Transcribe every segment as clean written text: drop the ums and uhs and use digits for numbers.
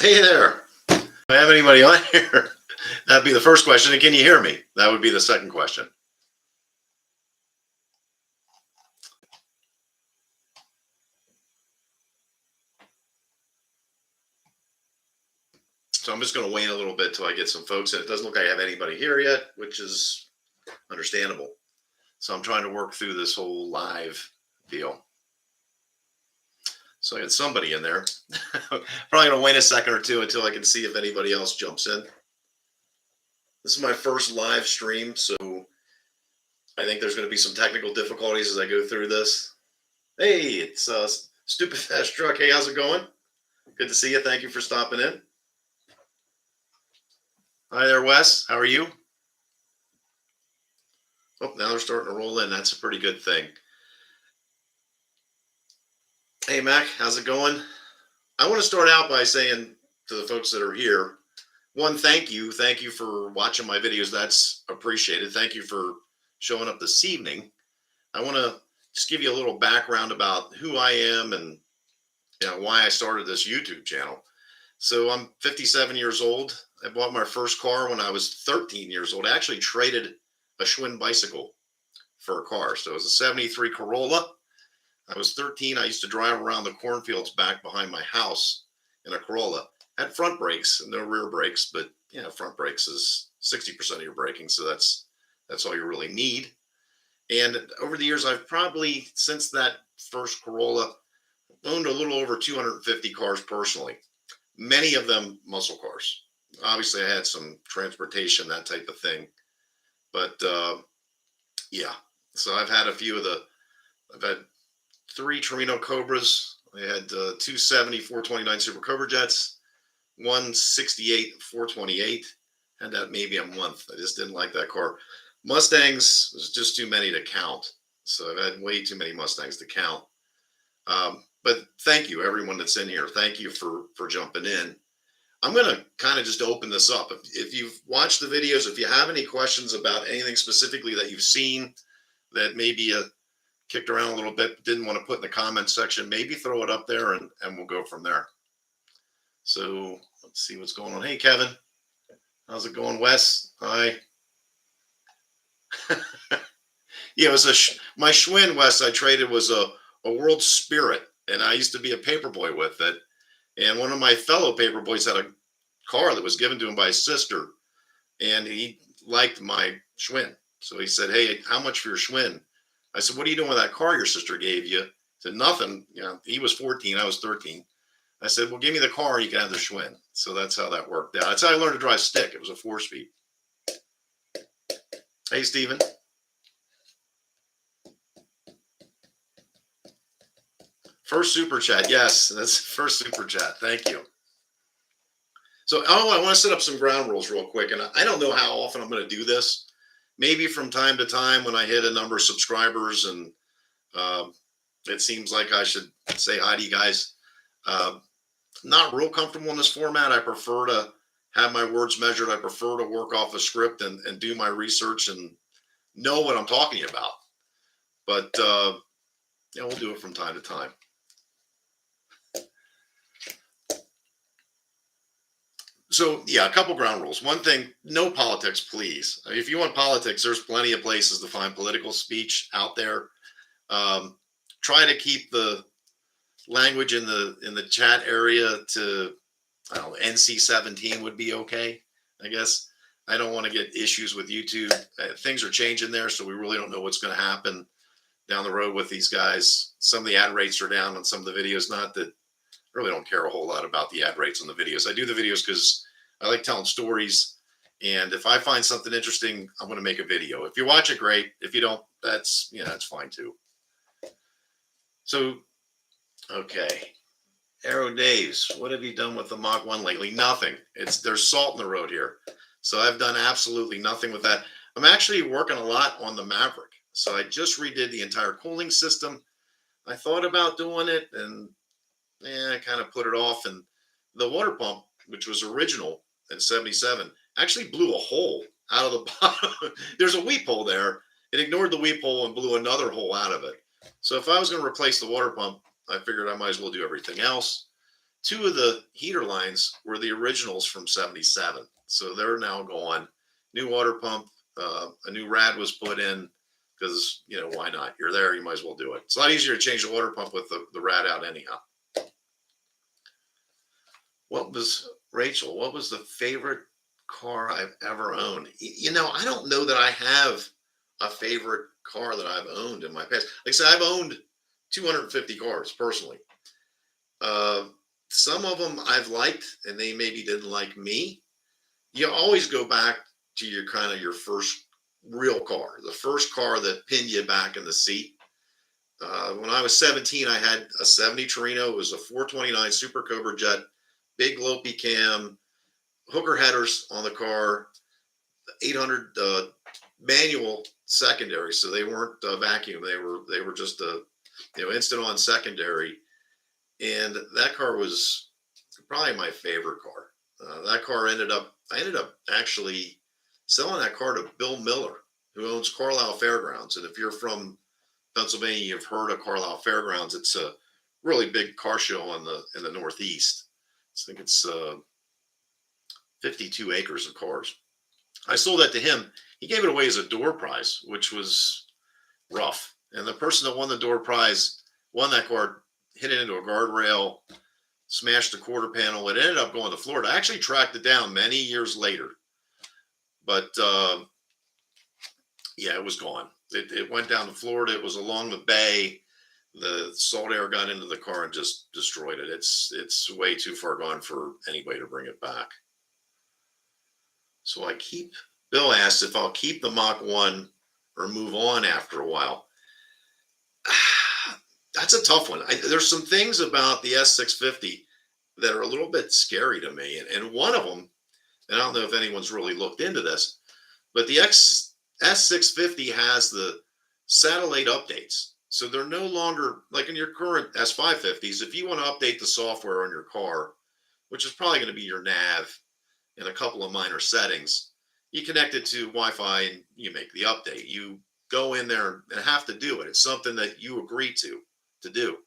Hey there. Do I have anybody on here? That'd be the first question. And can you hear me? That would be the second question. So I'm just going to wait a little bit till I get some folks in. It doesn't look like I have anybody here yet, which is understandable. So I'm trying to work through this whole live deal. So I got somebody in there. Probably going to wait a second or two until I can see if anybody else jumps in. This is my first live stream, so I think there's going to be some technical difficulties as I go through this. Hey, it's Stupid Fast Truck. Hey, how's it going? Good to see you. Thank you for stopping in. Hi there, Wes. How are you? Oh, now they're starting to roll in. That's a pretty good thing. Hey, Mac, how's it going? I want to start out by saying to the folks that are here, one, thank you. Thank you for watching my videos. That's appreciated. Thank you for showing up this evening. I want to just give you a little background about who I am and why I started this YouTube channel. So I'm 57 years old. I bought my first car when I was 13 years old. I actually traded a Schwinn bicycle for a car. So it was a 73 Corolla. I was 13. I used to drive around the cornfields back behind my house in a Corolla. Had front brakes and no rear brakes, but front brakes is 60% of your braking. So that's all you really need. And over the years, I've probably, since that first Corolla, owned a little over 250 cars personally. Many of them muscle cars. Obviously, I had some transportation, that type of thing. But yeah, so I've had I've had 3 Torino Cobras. I had 270 429 Super Cobra Jets, 168 428. Had that maybe a month. I just didn't like that car. Mustangs was just too many to count. So I've had way too many Mustangs to count. But thank you, everyone that's in here. Thank you for jumping in. I'm going to kind of just open this up. If you've watched the videos, if you have any questions about anything specifically that you've seen that maybe you kicked around a little bit, didn't want to put in the comment section, maybe throw it up there and we'll go from there. So let's see what's going on. Hey, Kevin. How's it going, Wes? Hi. Yeah, it was my Schwinn, Wes, I traded was a World Spirit, and I used to be a paperboy with it. And one of my fellow paperboys had a car that was given to him by his sister, and he liked my Schwinn. So he said, "Hey, how much for your Schwinn?" I said, "What are you doing with that car your sister gave you?" He said, "Nothing." He was 14, I was 13. I said, "Well, give me the car, you can have the Schwinn." So that's how that worked out. That's how I learned to drive stick. It was a 4-speed. Hey, Steven. First super chat. Yes, that's first super chat. Thank you. So I want to set up some ground rules real quick. And I don't know how often I'm going to do this. Maybe from time to time when I hit a number of subscribers and it seems like I should say hi to you guys. Not real comfortable in this format. I prefer to have my words measured. I prefer to work off a script and do my research and know what I'm talking about. But we'll do it from time to time. So yeah, a couple ground rules. One thing, no politics, please. I mean, if you want politics, there's plenty of places to find political speech out there. Try to keep the language in the chat area to, I don't know, NC-17 would be okay, I guess. I don't want to get issues with YouTube. Things are changing there, so we really don't know what's going to happen down the road with these guys. Some of the ad rates are down on some of the videos. Not that I really don't care a whole lot about the ad rates on the videos. I do the videos because I like telling stories. And if I find something interesting, I'm going to make a video. If you watch it, great. If you don't, that's fine too. So, okay. Arrow Days, what have you done with the Mach 1 lately? Nothing. There's salt in the road here. So I've done absolutely nothing with that. I'm actually working a lot on the Maverick. So I just redid the entire cooling system. I thought about doing it and I kind of put it off. And the water pump, which was original in 77, actually blew a hole out of the bottom. There's a weep hole there. It ignored the weep hole and blew another hole out of it. So if I was going to replace the water pump, I figured I might as well do everything else. two of the heater lines were the originals from 77. So they're now gone. New water pump, a new rad was put in because, why not? You're there, you might as well do it. It's a lot easier to change the water pump with the rad out anyhow. Rachel, what was the favorite car I've ever owned? I don't know that I have a favorite car that I've owned in my past. Like I said, I've owned 250 cars personally. Some of them I've liked and they maybe didn't like me. You always go back to your first real car, the first car that pinned you back in the seat. When I was 17, I had a 70 Torino. It was a 429 Super Cobra Jet, big Lopi cam, hooker headers on the car, 800 manual secondary, so they weren't vacuum. They were just instant on secondary, and that car was probably my favorite car. That car I ended up actually selling that car to Bill Miller, who owns Carlisle Fairgrounds. And if you're from Pennsylvania, you've heard of Carlisle Fairgrounds. It's a really big car show in the Northeast. I think it's 52 acres of cars. I sold that to him. He gave it away as a door prize, which was rough. And the person that won the door prize won that car, hit it into a guardrail, smashed the quarter panel. It ended up going to Florida. I actually tracked it down many years later. But yeah, it was gone. It went down to Florida. It was along the bay. The salt air got into the car and just destroyed it. It's way too far gone for anybody to bring it back. So Bill asked if I'll keep the Mach 1 or move on after a while. That's a tough one. There's some things about the S650 that are a little bit scary to me. And one of them, and I don't know if anyone's really looked into this, but the S650 has the satellite updates. So they're no longer like in your current S550s. If you want to update the software on your car, which is probably going to be your nav and a couple of minor settings, you connect it to Wi-Fi and you make the update. You go in there and have to do it. It's something that you agree to do.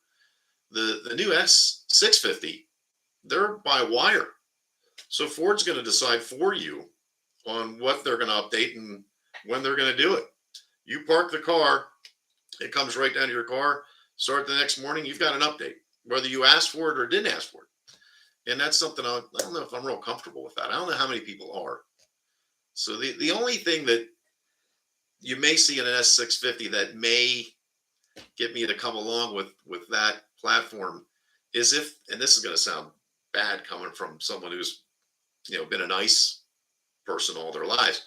The new S650, they're by wire. So Ford's going to decide for you on what they're going to update and when they're going to do it. You park the car, it comes right down to your car. Start the next morning, you've got an update, whether you asked for it or didn't ask for it. And that's something I don't know if I'm real comfortable with that. I don't know how many people are. So the only thing that you may see in an S650 that may get me to come along with that platform is if, and this is going to sound bad coming from someone who's been a nice person all their lives,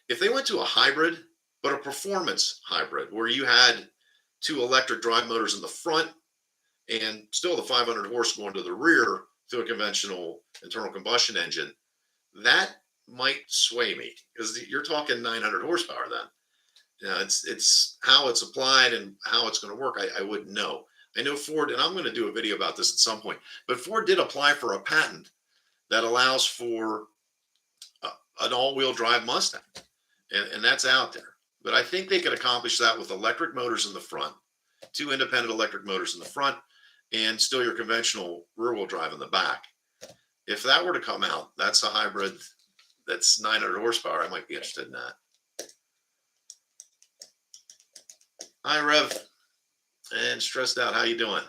if they went to a hybrid, but a performance hybrid where you had two electric drive motors in the front and still the 500 horse going to the rear through a conventional internal combustion engine, that might sway me because you're talking 900 horsepower then. It's how it's applied and how it's going to work. I wouldn't know. I know Ford, and I'm going to do a video about this at some point, but Ford did apply for a patent that allows for an all-wheel drive Mustang, and that's out there. But I think they could accomplish that with electric motors in the front, two independent electric motors in the front, and still your conventional rear-wheel drive in the back. If that were to come out, that's a hybrid that's 900 horsepower. I might be interested in that. Hi, Rev. And stressed out. How you doing?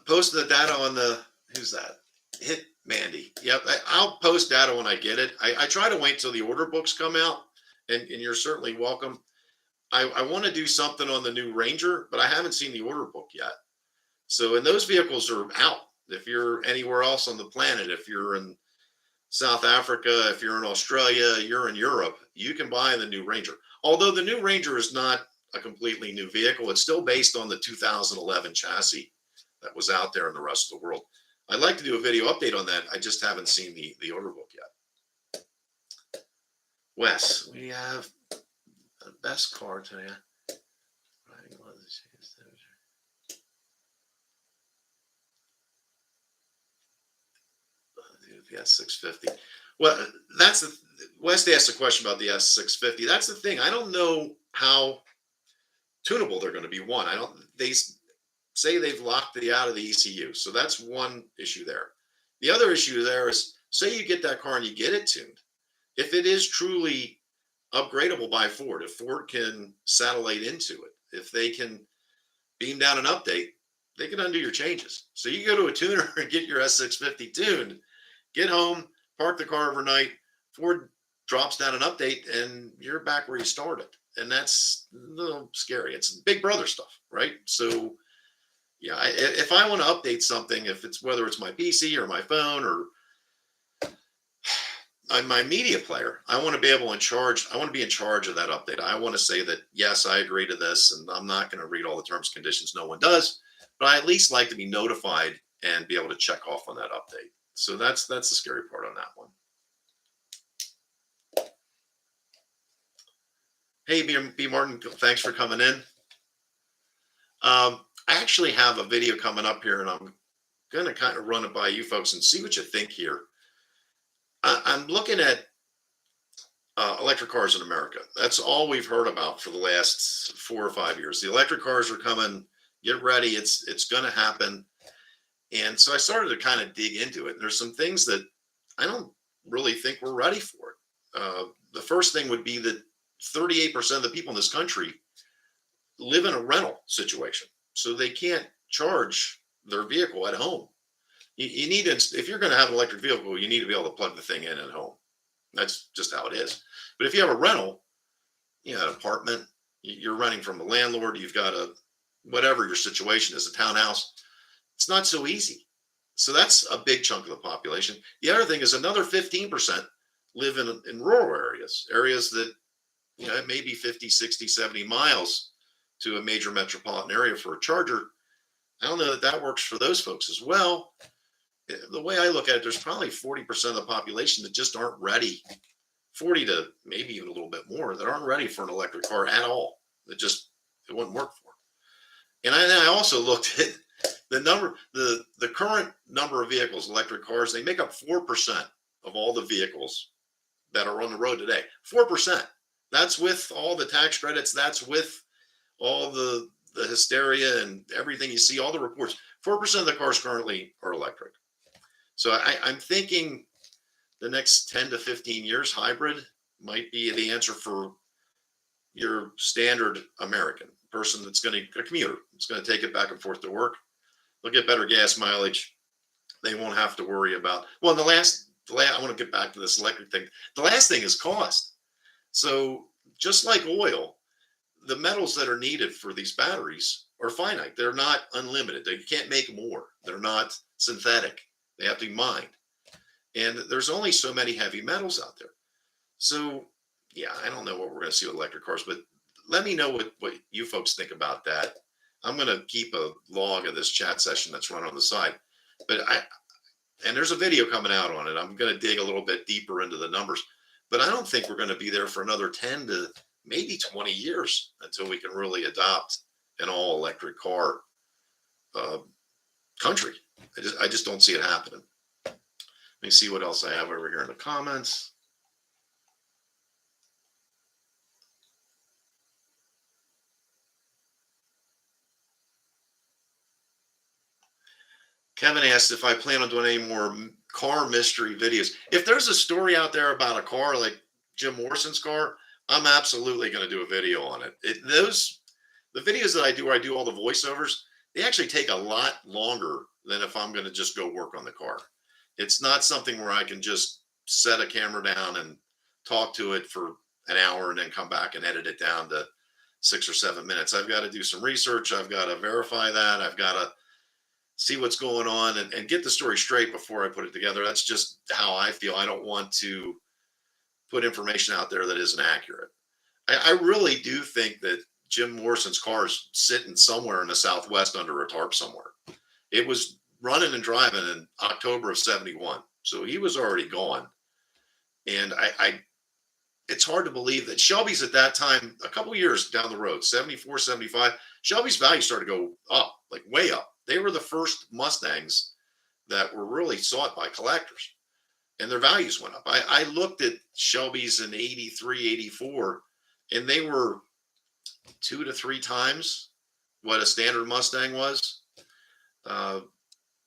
Posting the data on the, who's that? Hit Mandy. Yep. I'll post data when I get it. I try to wait till the order books come out, and you're certainly welcome. I want to do something on the new Ranger, but I haven't seen the order book yet. So, and those vehicles are out. If you're anywhere else on the planet, if you're in South Africa, if you're in Australia, you're in Europe, you can buy the new Ranger. Although the new Ranger is not a completely new vehicle, it's still based on the 2011 chassis that was out there in the rest of the world. I'd like to do a video update on that. I just haven't seen the order book yet. Wes, we have the best car today. The S650. Well, Wes asked a question about the S650. That's the thing. I don't know how tunable, they're going to be one. I don't. They say they've locked it out of the ECU, so that's one issue there. The other issue there is, say you get that car and you get it tuned. If it is truly upgradable by Ford, if Ford can satellite into it, if they can beam down an update, they can undo your changes. So you go to a tuner and get your S650 tuned, get home, park the car overnight, Ford drops down an update, and you're back where you started. And that's a little scary. It's big brother stuff, right? So yeah, if I want to update something, if it's whether it's my PC or my phone or my media player, I want to be able in charge. I want to be in charge of that update. I want to say that, yes, I agree to this, and I'm not going to read all the terms and conditions. No one does, but I at least like to be notified and be able to check off on that update. So that's the scary part on that one. Hey, B. Martin, thanks for coming in. I actually have a video coming up here, and I'm going to kind of run it by you folks and see what you think here. I'm looking at electric cars in America. That's all we've heard about for the last 4 or 5 years. The electric cars are coming. Get ready. It's going to happen. And so I started to kind of dig into it. And there's some things that I don't really think we're ready for it. The first thing would be that 38% of the people in this country live in a rental situation. So they can't charge their vehicle at home. You need to, if you're going to have an electric vehicle, you need to be able to plug the thing in at home. That's just how it is. But if you have a rental, an apartment, you're renting from a landlord, you've got whatever your situation is, a townhouse, it's not so easy. So that's a big chunk of the population. The other thing is another 15% live in rural areas that, it may be 50, 60, 70 miles to a major metropolitan area for a charger. I don't know that works for those folks as well. The way I look at it, there's probably 40% of the population that just aren't ready, 40 to maybe even a little bit more, that aren't ready for an electric car at all. It wouldn't work for them. And I also looked at the current number of vehicles, electric cars, they make up 4% of all the vehicles that are on the road today. 4%. That's with all the tax credits. That's with all the hysteria and everything you see, all the reports. 4% of the cars currently are electric. So I'm thinking the next 10 to 15 years, hybrid might be the answer for your standard American person that's a commuter. It's going to take it back and forth to work. They'll get better gas mileage. They won't have to worry about, well, I want to get back to this electric thing. The last thing is cost. So just like oil, the metals that are needed for these batteries are finite. They're not unlimited. They can't make more. They're not synthetic. They have to be mined. And there's only so many heavy metals out there. So, yeah, I don't know what we're going to see with electric cars, but let me know what you folks think about that. I'm going to keep a log of this chat session that's run on the side. But and there's a video coming out on it. I'm going to dig a little bit deeper into the numbers. But I don't think we're going to be there for another 10 to maybe 20 years until we can really adopt an all-electric car country. I just don't see it happening. Let me see what else I have over here in the comments. Kevin asked if I plan on doing any more car mystery videos. If there's a story out there about a car like Jim Morrison's car, I'm absolutely going to do a video on it. The videos that I do all the voiceovers, they actually take a lot longer than if I'm going to just go work on the car. It's not something where I can just set a camera down and talk to it for an hour and then come back and edit it down to 6 or 7 minutes. I've got to do some research. I've got to verify that. I've got to see what's going on and get the story straight before I put it together. That's just how I feel. I don't want to put information out there that isn't accurate. I really do think that Jim Morrison's car is sitting somewhere in the Southwest under a tarp somewhere. It was running and driving in October of 71. So he was already gone. And it's hard to believe that Shelby's at that time, a couple years down the road, 74, 75, Shelby's value started to go up, like way up. They were the first Mustangs that were really sought by collectors, and their values went up. I looked at Shelby's in 83, 84, and they were 2 to 3 times what a standard Mustang was. Uh,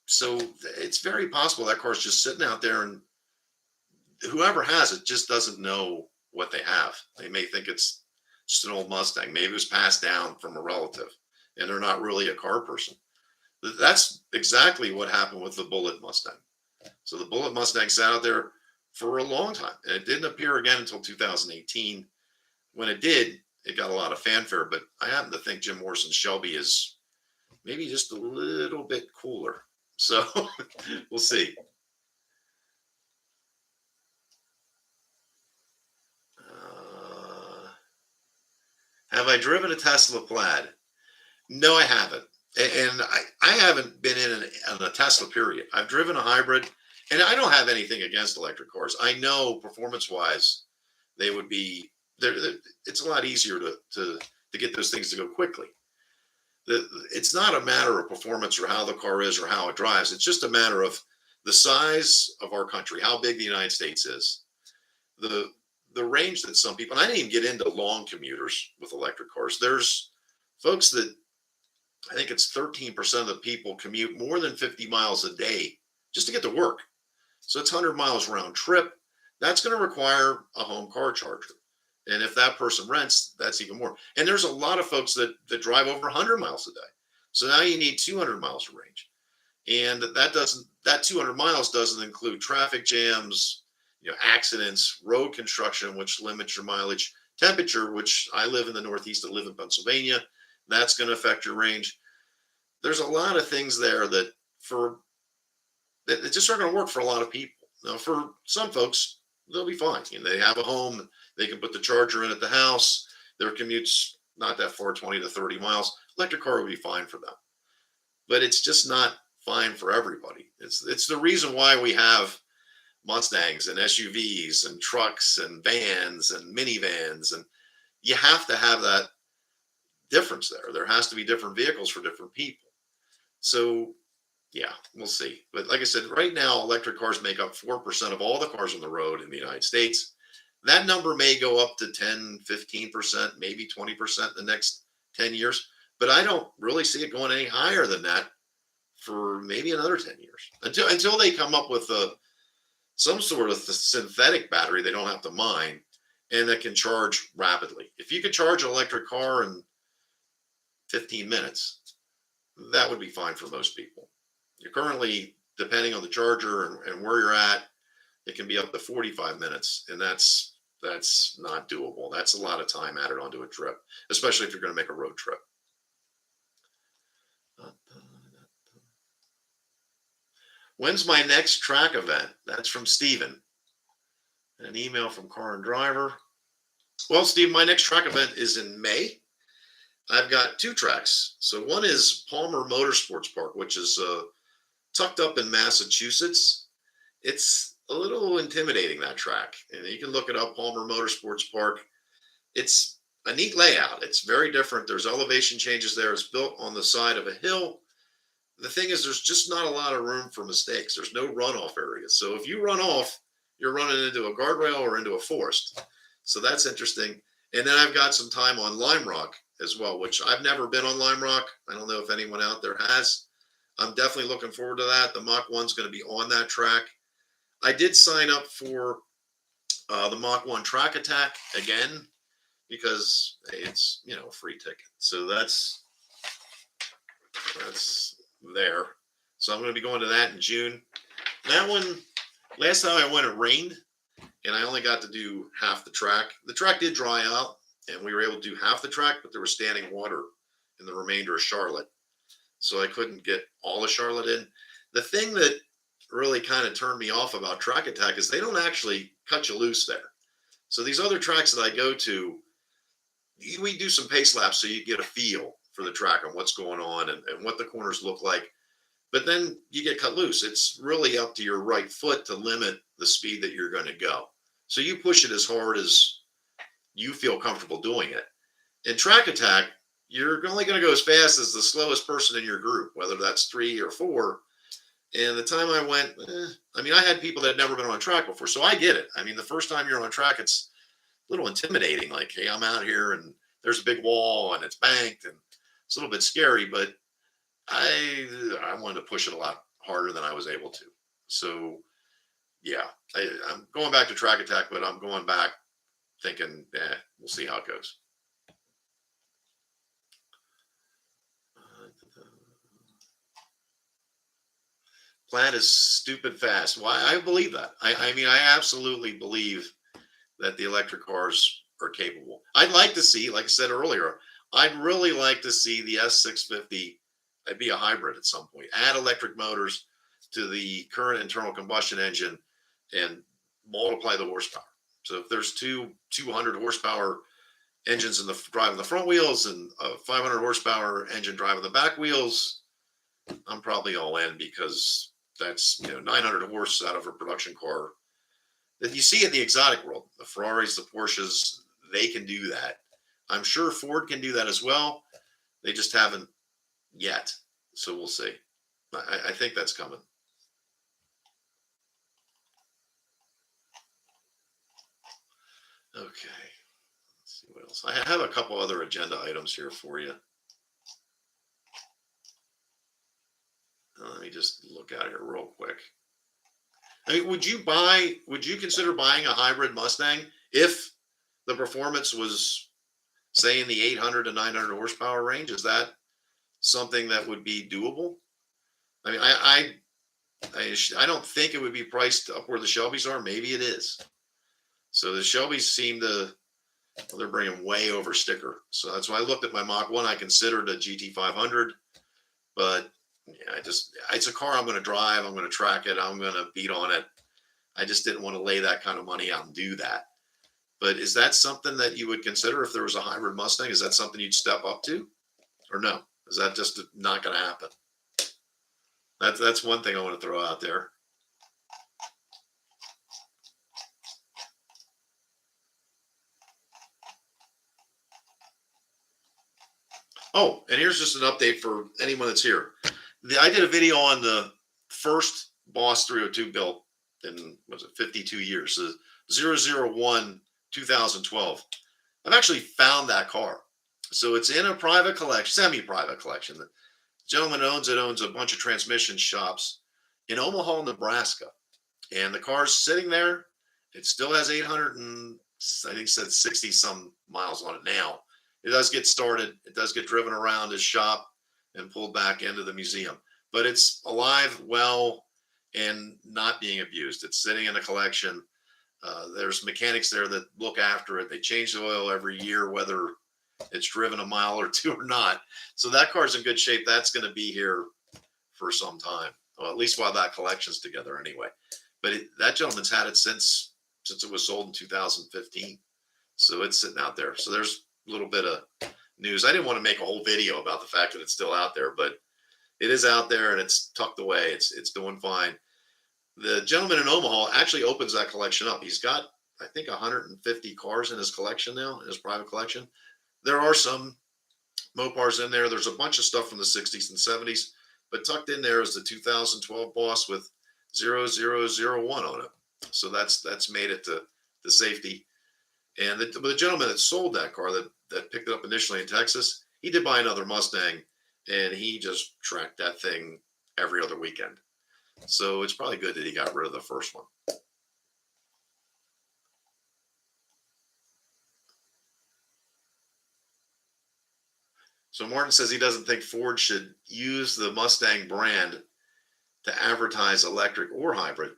so it's very possible that car's just sitting out there, and whoever has it just doesn't know what they have. They may think it's just an old Mustang. Maybe it was passed down from a relative, and they're not really a car person. That's exactly what happened with the Bullet Mustang. So the Bullet Mustang sat out there for a long time, and it didn't appear again until 2018. When it did, it got a lot of fanfare. But I happen to think Jim Morrison's Shelby is maybe just a little bit cooler. So we'll see. Have I driven a Tesla Plaid? No, I haven't. And I haven't been in a Tesla period. I've driven a hybrid, and I don't have anything against electric cars. I know performance wise, they would be there. It's a lot easier to get those things to go quickly. It's not a matter of performance or how the car is or how it drives. It's just a matter of the size of our country, how big the United States is, the the range that some people, and I didn't even get into long commuters with electric cars. There's folks that I think it's 13% of the people commute more than 50 miles a day just to get to work. So it's 100 miles round trip. That's going to require a home car charger. And if that person rents, that's even more. And there's a lot of folks that drive over 100 miles a day. So now you need 200 miles of range. And that 200 miles doesn't include traffic jams, accidents, road construction, which limits your mileage, temperature, which I live in the Northeast, I live in Pennsylvania. That's going to affect your range. There's a lot of things there that just aren't going to work for a lot of people. Now, for some folks, they'll be fine. They have a home, they can put the charger in at the house. Their commute's not that far, 20 to 30 miles. Electric car would be fine for them. But it's just not fine for everybody. It's the reason why we have Mustangs and SUVs and trucks and vans and minivans, and you have to have that difference there. There has to be different vehicles for different people. So yeah, we'll see. But like I said, right now, electric cars make up 4% of all the cars on the road in the United States. That number may go up to 10, 15%, maybe 20% in the next 10 years. But I don't really see it going any higher than that for maybe another 10 years until they come up with some sort of synthetic battery they don't have to mine and that can charge rapidly. If you could charge an electric car in 15 minutes, that would be fine for most people. You're currently, depending on the charger and where you're at, it can be up to 45 minutes, and that's not doable. That's a lot of time added onto a trip, especially if you're going to make a road trip. When's my next track event? That's from Steven. An email from Car and Driver. Well, Steve, my next track event is in May. I've got two tracks. So one is Palmer Motorsports Park, which is tucked up in Massachusetts. It's a little intimidating, that track. And you can look it up, Palmer Motorsports Park. It's a neat layout. It's very different. There's elevation changes there. It's built on the side of a hill. The thing is, there's just not a lot of room for mistakes. There's no runoff areas. So if you run off, you're running into a guardrail or into a forest. So that's interesting. And then I've got some time on Lime Rock as well, which I've never been on Lime Rock. I don't know if anyone out there has. I'm definitely looking forward to that. The Mach 1's going to be on that track. I did sign up for the Mach 1 Track Attack again because hey, it's a free ticket. So that's there. So I'm going to be going to that in June. That one, last time I went, it rained, and I only got to do half the track. The track did dry out, and we were able to do half the track, but there was standing water in the remainder of Charlotte. So I couldn't get all of Charlotte in. The thing that really kind of turned me off about Track Attack is they don't actually cut you loose there. So these other tracks that I go to, we do some pace laps so you get a feel for the track and what's going on and what the corners look like. But then you get cut loose. It's really up to your right foot to limit the speed that you're going to go. So you push it as hard as you feel comfortable doing it. In Track Attack, you're only going to go as fast as the slowest person in your group, whether that's 3 or 4. And the time I went, I had people that had never been on a track before, so I get it. The first time you're on a track, it's a little intimidating. Like, hey, I'm out here, and there's a big wall and it's banked and it's a little bit scary, but I wanted to push it a lot harder than I was able to. So yeah, I'm going back to track attack, but I'm going back thinking, we'll see how it goes. Plant is stupid fast. Why? I believe that. I mean, I absolutely believe that the electric cars are capable. I'd like to see, like I said earlier, I'd really like to see the S650 be a hybrid at some point. Add electric motors to the current internal combustion engine and multiply the horsepower. So if there's 200 horsepower engines in the driving the front wheels and a 500 horsepower engine driving the back wheels, I'm probably all in, because that's 900 horse out of a production car that you see in the exotic world. The Ferraris, the Porsches, they can do that. I'm sure Ford can do that as well. They just haven't yet. So we'll see. I think that's coming. Okay. Let's see what else. I have a couple other agenda items here for you. Let me just look at it here real quick. I mean, would you consider buying a hybrid Mustang if the performance was, say, in the 800 to 900 horsepower range? Is that something that would be doable? I mean, I don't think it would be priced up where the Shelbys are. Maybe it is. So the Shelbys seem to, well, they're bringing way over sticker. So that's why I looked at my Mach 1. I considered a GT500, but yeah, it's a car I'm going to drive. I'm going to track it. I'm going to beat on it. I just didn't want to lay that kind of money out and do that. But is that something that you would consider if there was a hybrid Mustang? Is that something you'd step up to, or no? Is that just not going to happen? That's one thing I want to throw out there. Oh, and here's just an update for anyone that's here. I did a video on the first Boss 302 built in, was it 52 years, the 001 2012. I've actually found that car. So it's in a private collection, semi-private collection. The gentleman owns a bunch of transmission shops in Omaha, Nebraska. And the car's sitting there. It still has 800 and I think said 60 some miles on it now. It does get started. It does get driven around his shop and pulled back into the museum. But it's alive, well, and not being abused. It's sitting in a collection. There's mechanics there that look after it. They change the oil every year, whether it's driven a mile or two or not. So that car's in good shape. That's going to be here for some time. Well, at least while that collection's together anyway. But that gentleman's had it since it was sold in 2015. So it's sitting out there. So there's a little bit of news. I didn't want to make a whole video about the fact that it's still out there, but it is out there and it's tucked away. It's doing fine. The gentleman in Omaha actually opens that collection up. He's got, I think, 150 cars in his collection now, in his private collection. There are some Mopars in there. There's a bunch of stuff from the 60s and 70s, but tucked in there is the 2012 Boss with 0001 on it. So that's made it to safety. And the gentleman that sold that car, that picked it up initially in Texas, he did buy another Mustang, and he just tracked that thing every other weekend. So it's probably good that he got rid of the first one. So Martin says he doesn't think Ford should use the Mustang brand to advertise electric or hybrid.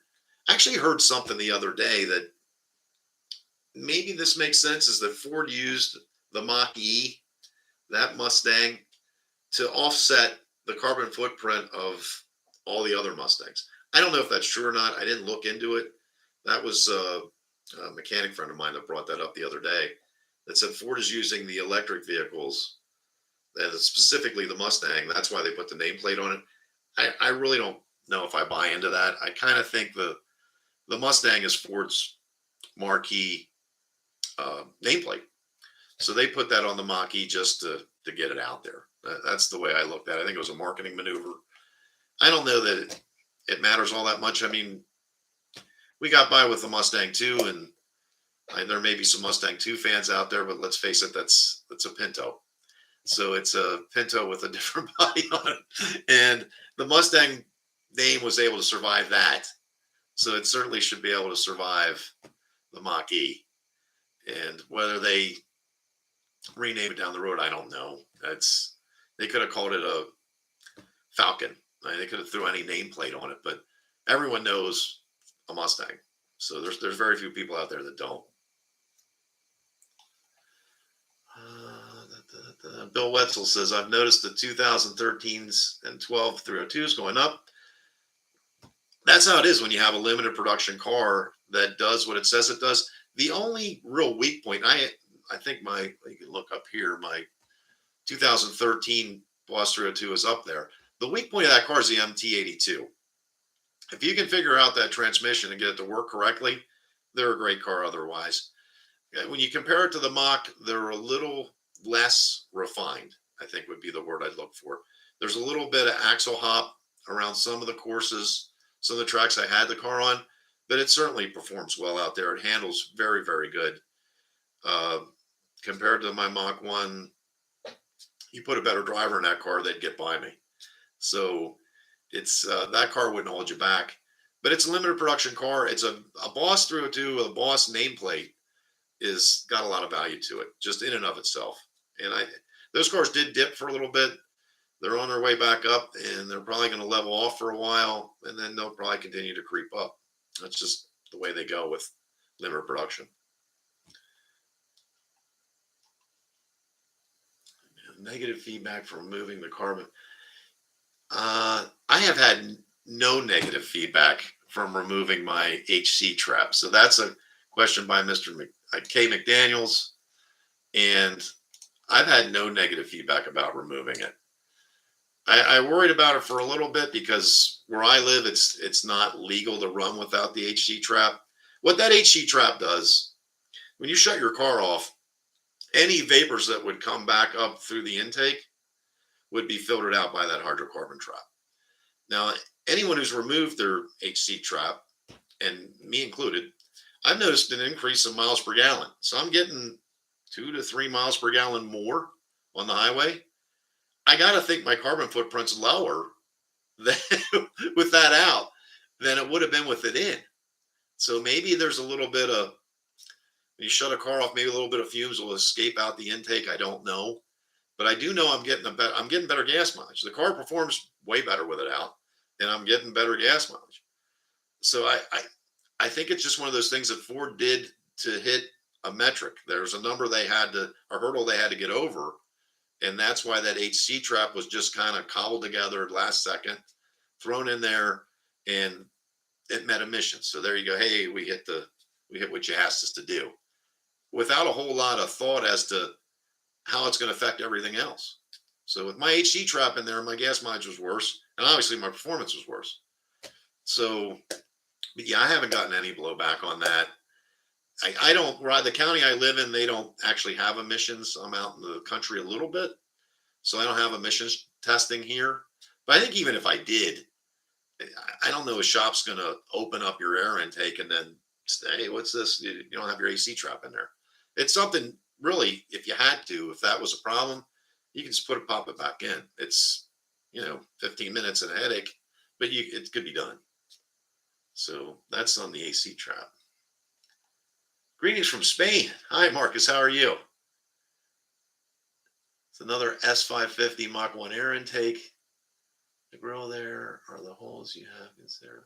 I actually heard something the other day that maybe this makes sense, is that Ford used the Mach-E, that Mustang, to offset the carbon footprint of all the other Mustangs. I don't know if that's true or not. I didn't look into it. That was a mechanic friend of mine that brought that up the other day, that said Ford is using the electric vehicles, and specifically the Mustang. That's why they put the nameplate on it. I really don't know if I buy into that. I kind of think the Mustang is Ford's marquee nameplate. So they put that on the Mach-E just to get it out there. That's the way I looked at it. I think it was a marketing maneuver. I don't know that it matters all that much. I mean, we got by with the Mustang too, and There may be some Mustang 2 fans out there, but let's face it, that's a Pinto. So it's a Pinto with a different body on it. And the Mustang name was able to survive that. So it certainly should be able to survive the Mach E. And whether they rename it down the road, I don't know. They could have called it a Falcon. I mean, they could have threw any nameplate on it, but everyone knows a Mustang. So there's very few people out there that don't. Bill Wetzel says, I've noticed the 2013s and 12 302s going up. That's how it is when you have a limited production car that does what it says it does. The only real weak point, I think you can look up here, my 2013 Boss 302 is up there. The weak point of that car is the MT82. If you can figure out that transmission and get it to work correctly, they're a great car otherwise. When you compare it to the Mach, they're a little less refined, I think would be the word I'd look for. There's a little bit of axle hop around some of the courses, some of the tracks I had the car on, but it certainly performs well out there. It handles very, very good. Compared to my Mach 1, you put a better driver in that car, they'd get by me. So it's that car wouldn't hold you back. But it's a limited production car. It's a Boss 302 with a Boss nameplate is got a lot of value to it, just in and of itself. And those cars did dip for a little bit. They're on their way back up, and they're probably going to level off for a while, and then they'll probably continue to creep up. That's just the way they go with limited production. Negative feedback from removing the carbon. I have had no negative feedback from removing my HC trap. So that's a question by Mr. K. McDaniels. And I've had no negative feedback about removing it. I worried about it for a little bit because where I live, it's not legal to run without the HC trap. What that HC trap does, when you shut your car off, any vapors that would come back up through the intake would be filtered out by that hydrocarbon trap. Now, anyone who's removed their HC trap, and me included, I've noticed an increase in miles per gallon. So I'm getting 2 to 3 miles per gallon more on the highway. I got to think my carbon footprint's lower than, with that out than it would have been with it in. So maybe there's a little bit of, when you shut a car off, maybe a little bit of fumes will escape out the intake. I don't know. But I do know I'm getting better gas mileage. The car performs way better with it out, and I'm getting better gas mileage. So I think it's just one of those things that Ford did to hit a metric. There's a number a hurdle they had to get over. And that's why that HC trap was just kind of cobbled together at last second, thrown in there, and it met emissions. So there you go. Hey, we hit what you asked us to do, without a whole lot of thought as to how it's going to affect everything else. So with my HC trap in there, my gas mileage was worse, and obviously my performance was worse. So, but yeah, I haven't gotten any blowback on that. I don't, the county I live in, they don't actually have emissions. I'm out in the country a little bit, so I don't have emissions testing here. But I think even if I did, I don't know a shop's going to open up your air intake and then say, hey, what's this? You don't have your AC trap in there. It's something really, if you had to, if that was a problem, you can just pop it back in. It's, 15 minutes and a headache, but it could be done. So that's on the AC trap. Greetings from Spain. Hi, Marcus. How are you? It's another S650 Mach 1 air intake. The grill there are the holes you have considered.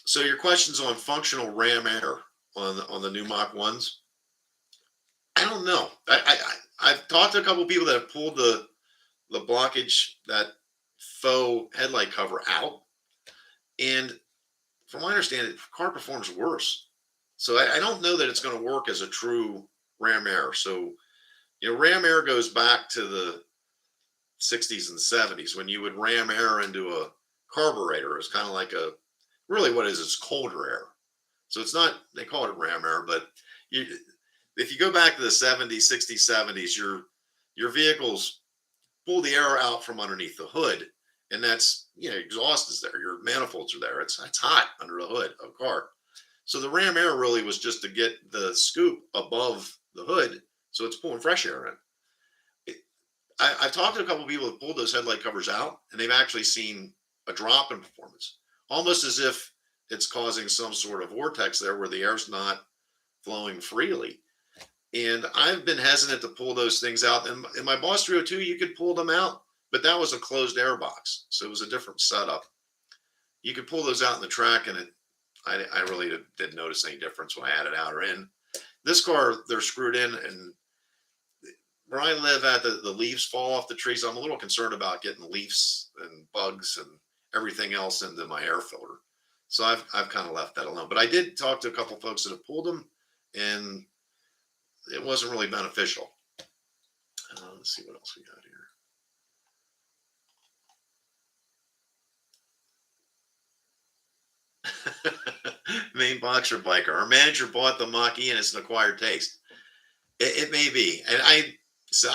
So your questions on functional ram air on the new Mach 1s. I don't know. I've talked to a couple of people that have pulled the blockage, that faux headlight cover out, and from my understanding, the car performs worse. So I don't know that it's going to work as a true ram air. So, ram air goes back to the 60s and 70s when you would ram air into a carburetor. It's kind of like really what it is, it's colder air. So it's not, they call it ram air, but if you go back to the 70s, 60s, 70s, your vehicles pull the air out from underneath the hood. And that's, exhaust is there. Your manifolds are there. It's hot under the hood of a car. So the ram air really was just to get the scoop above the hood, so it's pulling fresh air in. I've talked to a couple of people that pulled those headlight covers out, and they've actually seen a drop in performance, almost as if it's causing some sort of vortex there where the air's not flowing freely. And I've been hesitant to pull those things out. And in my Boss 302, you could pull them out, but that was a closed air box, so it was a different setup. You could pull those out in the track, and I really didn't notice any difference when I had it out or in. This car, they're screwed in, and where I live at, the leaves fall off the trees. I'm a little concerned about getting leaves and bugs and everything else into my air filter. So I've kind of left that alone. But I did talk to a couple folks that have pulled them, and it wasn't really beneficial. Let's see what else we got here. Main boxer biker. Our manager bought the Mach-E and it's an acquired taste. It may be. And I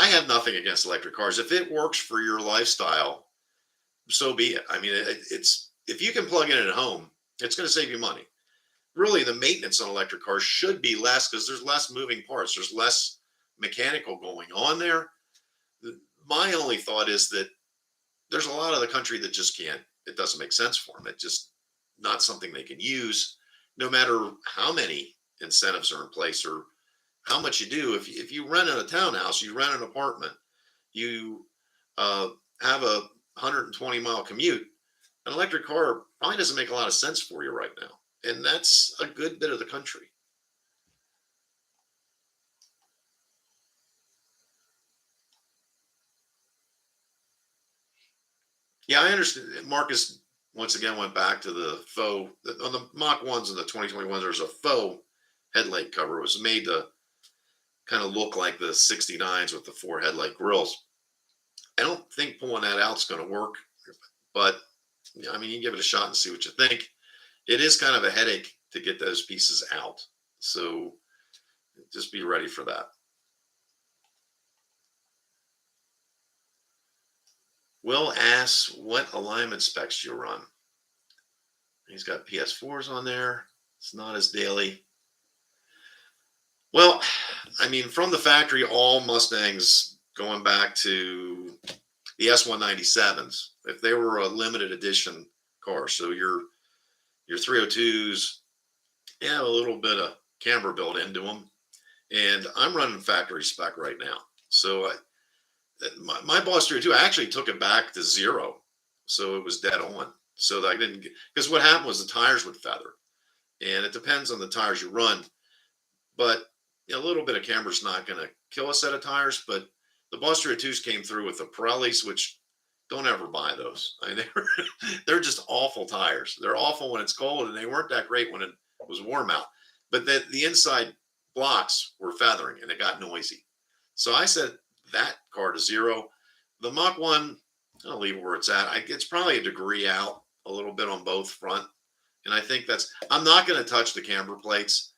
have nothing against electric cars. If it works for your lifestyle, so be it. I mean, it's if you can plug in at home, it's going to save you money. Really, the maintenance on electric cars should be less because there's less moving parts. There's less mechanical going on there. My only thought is that there's a lot of the country that just can't. It doesn't make sense for them. It's just not something they can use, no matter how many incentives are in place or how much you do. If you rent in a townhouse, you rent an apartment, you have a 120-mile commute, an electric car probably doesn't make a lot of sense for you right now. And that's a good bit of the country. Yeah, I understand. Marcus once again went back to the faux on the Mach 1s and the 2021s. There's a faux headlight cover. It was made to kind of look like the 69s with the 4 headlight grills. I don't think pulling that out is going to work, but I mean, you can give it a shot and see what you think. It is kind of a headache to get those pieces out, so just be ready for that. Will asks, what alignment specs do you run? He's got PS4s on there. It's not as daily. Well, I mean, from the factory, all Mustangs going back to the S197s, if they were a limited edition car, so your 302s, yeah, a little bit of camber built into them. And I'm running factory spec right now. So my Boss 302, I actually took it back to 0. So it was dead on. So that I didn't get, because what happened was the tires would feather. And it depends on the tires you run. But a little bit of camber is not going to kill a set of tires. But the Boss 302s came through with the Pirellis, which don't ever buy those. I mean, they're just awful tires. They're awful when it's cold, and they weren't that great when it was warm out. But the inside blocks were feathering, and it got noisy. So I said that car to 0. The Mach 1, I'll leave it where it's at. It's probably a degree out a little bit on both front. And I think I'm not going to touch the camber plates.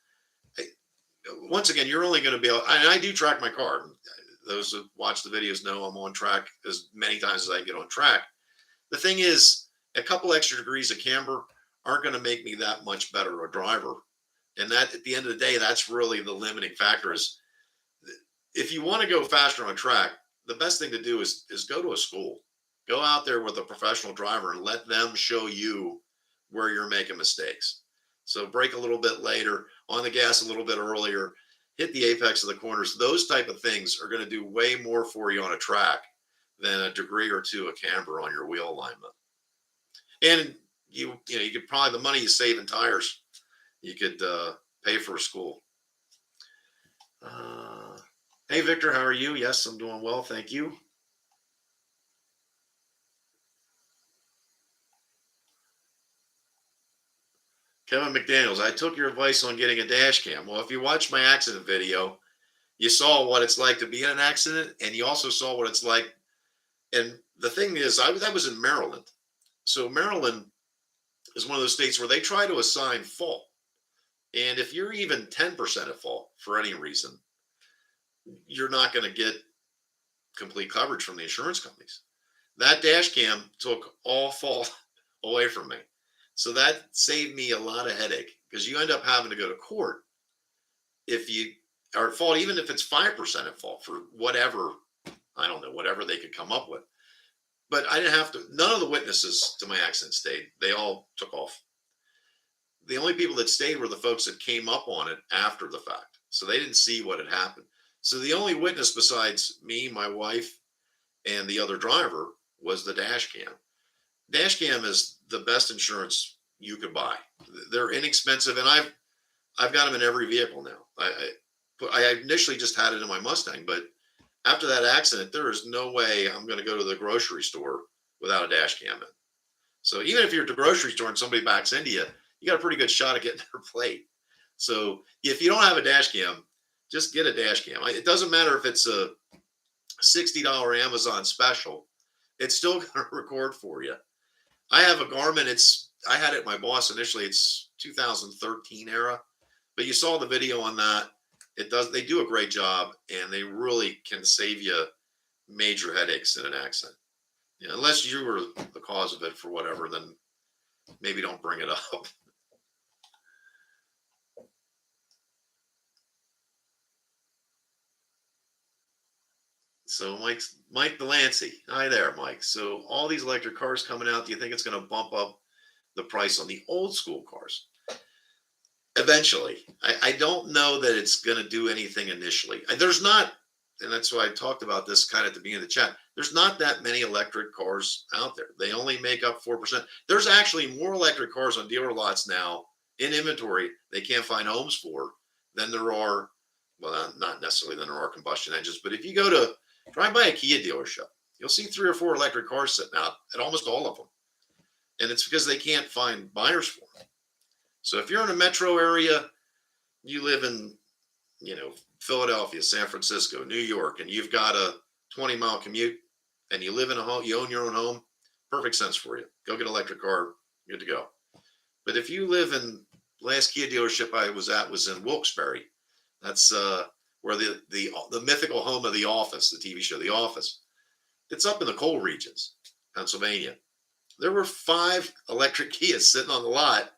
Once again, you're only going to be able, and I do track my car. Those that watch the videos know I'm on track as many times as I get on track. The thing is, a couple extra degrees of camber aren't going to make me that much better a driver. And that, at the end of the day, that's really the limiting factor. Is if you want to go faster on track, the best thing to do is go to a school. Go out there with a professional driver and let them show you where you're making mistakes. So brake a little bit later, on the gas a little bit earlier, hit the apex of the corners. Those type of things are going to do way more for you on a track than a degree or 2 of camber on your wheel alignment. And you could probably, the money you save in tires, you could pay for a school. Hey, Victor, how are you? Yes, I'm doing well. Thank you. Kevin McDaniels, I took your advice on getting a dash cam. Well, if you watch my accident video, you saw what it's like to be in an accident, and you also saw what it's like. And the thing is, that was in Maryland. So Maryland is one of those states where they try to assign fault. And if you're even 10% at fault for any reason, you're not going to get complete coverage from the insurance companies. That dash cam took all fault away from me. So that saved me a lot of headache because you end up having to go to court if you are at fault, even if it's 5% at fault for whatever, I don't know, whatever they could come up with. But I didn't have to, none of the witnesses to my accident stayed. They all took off. The only people that stayed were the folks that came up on it after the fact. So they didn't see what had happened. So the only witness besides me, my wife, and the other driver was the dash cam. Dash cam is the best insurance you could buy. They're inexpensive, and I've got them in every vehicle now. I initially just had it in my Mustang, but after that accident, there is no way I'm going to go to the grocery store without a dash cam in. So even if you're at the grocery store and somebody backs into you, you got a pretty good shot at getting their plate. So if you don't have a dash cam, just get a dash cam. It doesn't matter if it's a $60 Amazon special, it's still going to record for you. I have a Garmin. I had it my boss initially. It's 2013 era, but you saw the video on that. They do a great job, and they really can save you major headaches in an accident. Yeah, unless you were the cause of it for whatever, then maybe don't bring it up. So Mike Delancey. Hi there, Mike. So all these electric cars coming out, do you think it's going to bump up the price on the old school cars? Eventually. I don't know that it's going to do anything initially. There's not, and that's why I talked about this kind of at the beginning of the chat. There's not that many electric cars out there. They only make up 4%. There's actually more electric cars on dealer lots now in inventory they can't find homes for than there are, well, not necessarily than there are combustion engines, but if you drive by a Kia dealership, you'll see 3 or 4 electric cars sitting out at almost all of them. And it's because they can't find buyers for them. So if you're in a metro area, you live in, Philadelphia, San Francisco, New York, and you've got a 20-mile commute and you live in a home, you own your own home, perfect sense for you. Go get an electric car, good to go. But if you live in, last Kia dealership I was at was in Wilkes-Barre. That's where the mythical home of The Office, the TV show The Office. It's up in the coal regions, Pennsylvania. There were 5 electric Kias sitting on the lot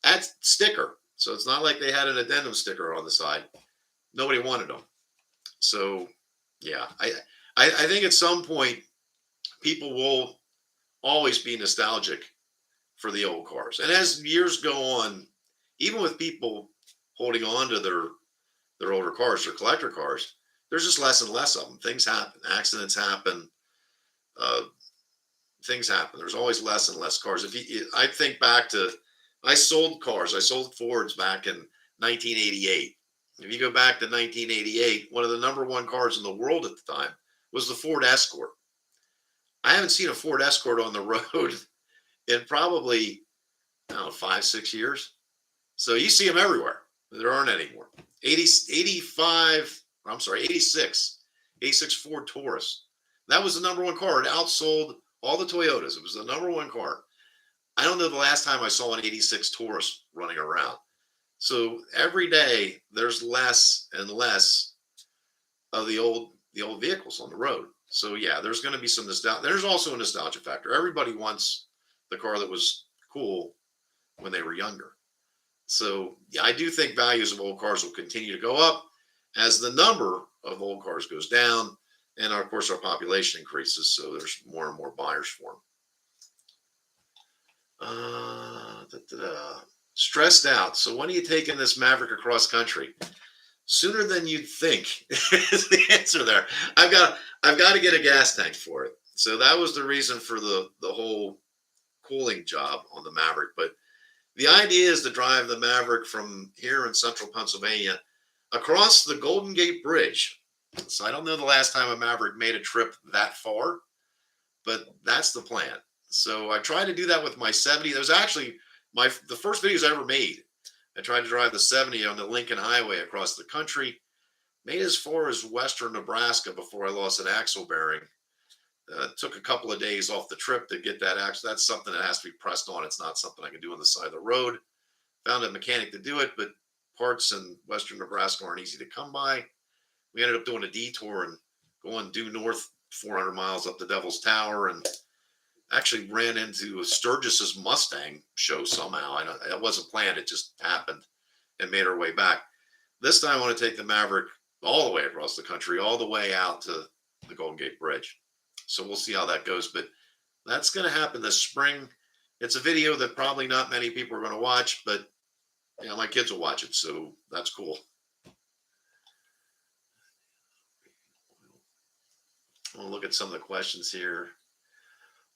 at sticker. So it's not like they had an addendum sticker on the side. Nobody wanted them. So yeah, I think at some point people will always be nostalgic for the old cars. And as years go on, even with people holding on to their older cars, their collector cars, there's just less and less of them. Things happen, accidents happen, things happen. There's always less and less cars. I think back to, I sold cars. I sold Fords back in 1988. If you go back to 1988, one of the number 1 cars in the world at the time was the Ford Escort. I haven't seen a Ford Escort on the road in probably, I don't know, 5-6 years. So you see them everywhere. There aren't anymore. 86 Ford Taurus. That was the number 1 car. It outsold all the Toyotas. It was the number 1 car. I don't know the last time I saw an 86 Taurus running around. So every day there's less and less of the old vehicles on the road. So yeah, there's going to be some nostalgia. There's also a nostalgia factor. Everybody wants the car that was cool when they were younger. So yeah, I do think values of old cars will continue to go up as the number of old cars goes down. And of course, our population increases. So there's more and more buyers for them. Stressed out. So when are you taking this Maverick across country? Sooner than you'd think is the answer there. I've got to get a gas tank for it. So that was the reason for the whole cooling job on the Maverick. But the idea is to drive the Maverick from here in central Pennsylvania across the Golden Gate Bridge. So I don't know the last time a Maverick made a trip that far, but that's the plan. So I tried to do that with my 70. That was actually the first videos I ever made. I tried to drive the 70 on the Lincoln Highway across the country. Made as far as western Nebraska before I lost an axle bearing. Took a couple of days off the trip to get that axle. That's something that has to be pressed on. It's not something I can do on the side of the road. Found a mechanic to do it, but parts in western Nebraska aren't easy to come by. We ended up doing a detour and going due north 400 miles up the Devil's Tower. And Actually ran into Sturgis's Mustang show somehow. I don't, it wasn't planned. It just happened and made our way back. This time I want to take the Maverick all the way across the country, all the way out to the Golden Gate Bridge. So we'll see how that goes. But that's going to happen this spring. It's a video that probably not many people are going to watch, but my kids will watch it. So that's cool. We'll look at some of the questions here.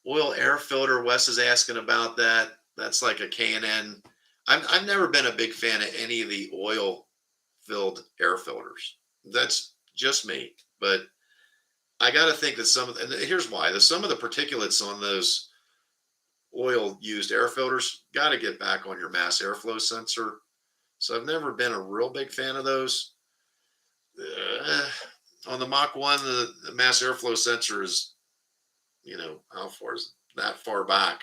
Oil air filter, Wes is asking about that. That's like a K&N. I've never been a big fan of any of the oil filled air filters. That's just me. But I got to think that and here's why. Some of the particulates on those oil used air filters got to get back on your mass airflow sensor. So I've never been a real big fan of those. On the Mach 1, the mass airflow sensor is, how far is it? That far back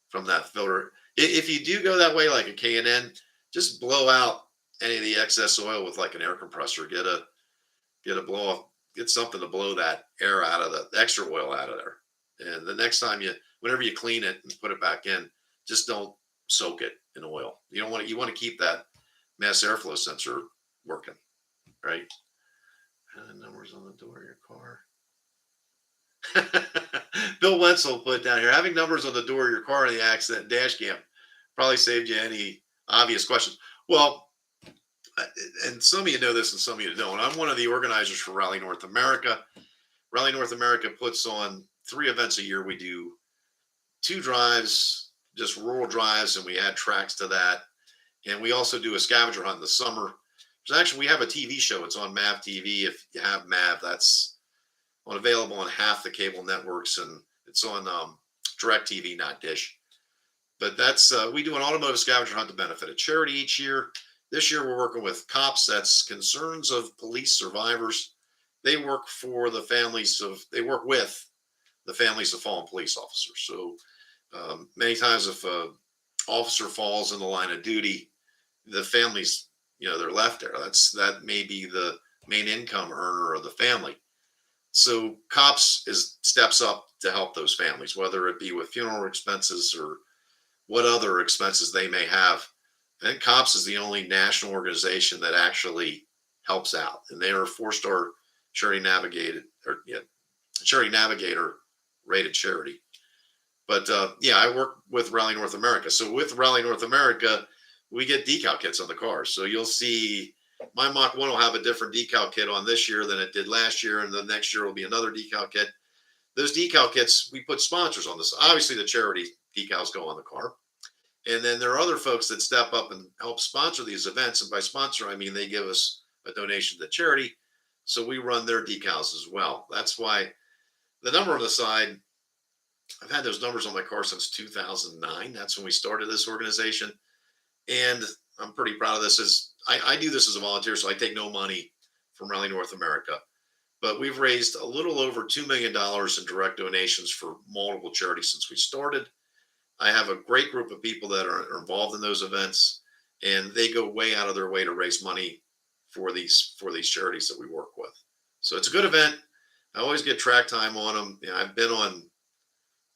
from that filter. If you do go that way, like a K&N, just blow out any of the excess oil with like an air compressor. Get a blow off, get something to blow that air out of the extra oil out of there. And the next time whenever you clean it and put it back in, just don't soak it in oil. You want to keep that mass airflow sensor working, right? Numbers on the door of your car. Bill Wenzel put down here, having numbers on the door of your car in the accident dash cam probably saved you any obvious questions. Well, and some of you know this and some of you don't. I'm one of the organizers for Rally North America. Rally North America puts on 3 events a year. We do 2 drives, just rural drives, and we add tracks to that. And we also do a scavenger hunt in the summer. So actually, we have a TV show. It's on MAV TV. If you have MAV, that's available on half the cable networks, and it's on DirecTV, not Dish. But that's we do an automotive scavenger hunt to benefit a charity each year. This year, we're working with COPS. That's Concerns of Police Survivors. They work with the families of fallen police officers. So many times, if an officer falls in the line of duty, the families, they're left there. That may be the main income earner of the family. So COPS steps up to help those families, whether it be with funeral expenses or what other expenses they may have. And COPS is the only national organization that actually helps out, and they are a 4-star Charity Navigator rated charity. But I work with Rally North America. So with Rally North America, we get decal kits on the cars. So you'll see my Mach 1 will have a different decal kit on this year than it did last year, and the next year will be another decal kit. Those decal kits, we put sponsors on this. Obviously, the charity decals go on the car. And then there are other folks that step up and help sponsor these events. And by sponsor, I mean they give us a donation to charity. So we run their decals as well. That's why the number on the side, I've had those numbers on my car since 2009. That's when we started this organization. And I'm pretty proud of this. I do this as a volunteer, so I take no money from Rally North America. But we've raised a little over $2 million in direct donations for multiple charities since we started. I have a great group of people that are involved in those events, and they go way out of their way to raise money for these charities that we work with. So it's a good event. I always get track time on them. I've been on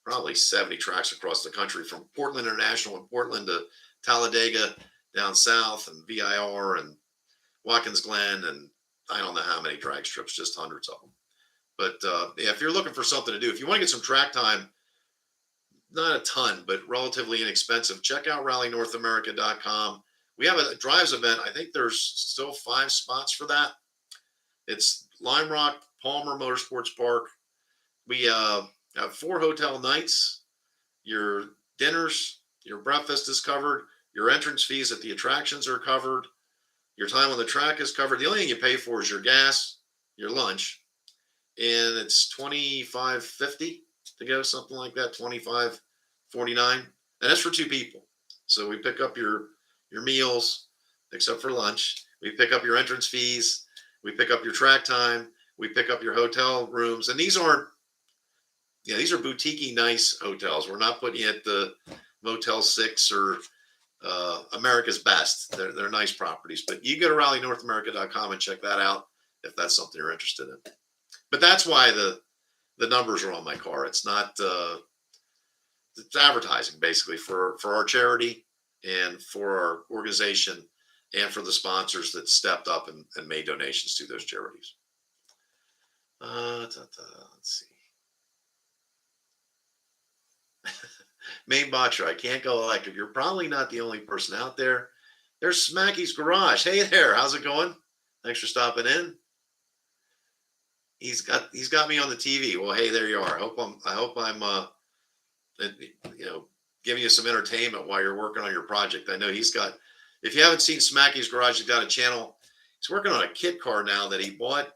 probably 70 tracks across the country, from Portland International in Portland to Talladega down south, and VIR and Watkins Glen, and I don't know how many drag strips, just hundreds of them. But if you're looking for something to do, if you want to get some track time, not a ton, but relatively inexpensive, check out rallynorthamerica.com. We have a drives event. I think there's still 5 spots for that. It's Lime Rock, Palmer Motorsports Park. We have 4 hotel nights. Your dinners, your breakfast is covered. Your entrance fees at the attractions are covered. Your time on the track is covered. The only thing you pay for is your gas, your lunch, and it's $25.50 to go, something like that, $25.49, and that's for 2 people. So we pick up your meals, except for lunch. We pick up your entrance fees. We pick up your track time. We pick up your hotel rooms, and these are boutique-y nice hotels. We're not putting you at the Motel 6 or America's Best. They're nice properties, but you go to rallynorthamerica.com and check that out if that's something you're interested in. But that's why the numbers are on my car. It's not it's advertising basically for our charity and for our organization and for the sponsors that stepped up and made donations to those charities. Let's see. Main Botcher, I can't go electric. You're probably not the only person out there. There's Smacky's Garage. Hey there, how's it going? Thanks for stopping in. He's got me on the TV. Well, hey, there you are. I hope I'm you know, giving you some entertainment while you're working on your project. I know he's got. If you haven't seen Smacky's Garage, he's got a channel. He's working on a kit car now that he bought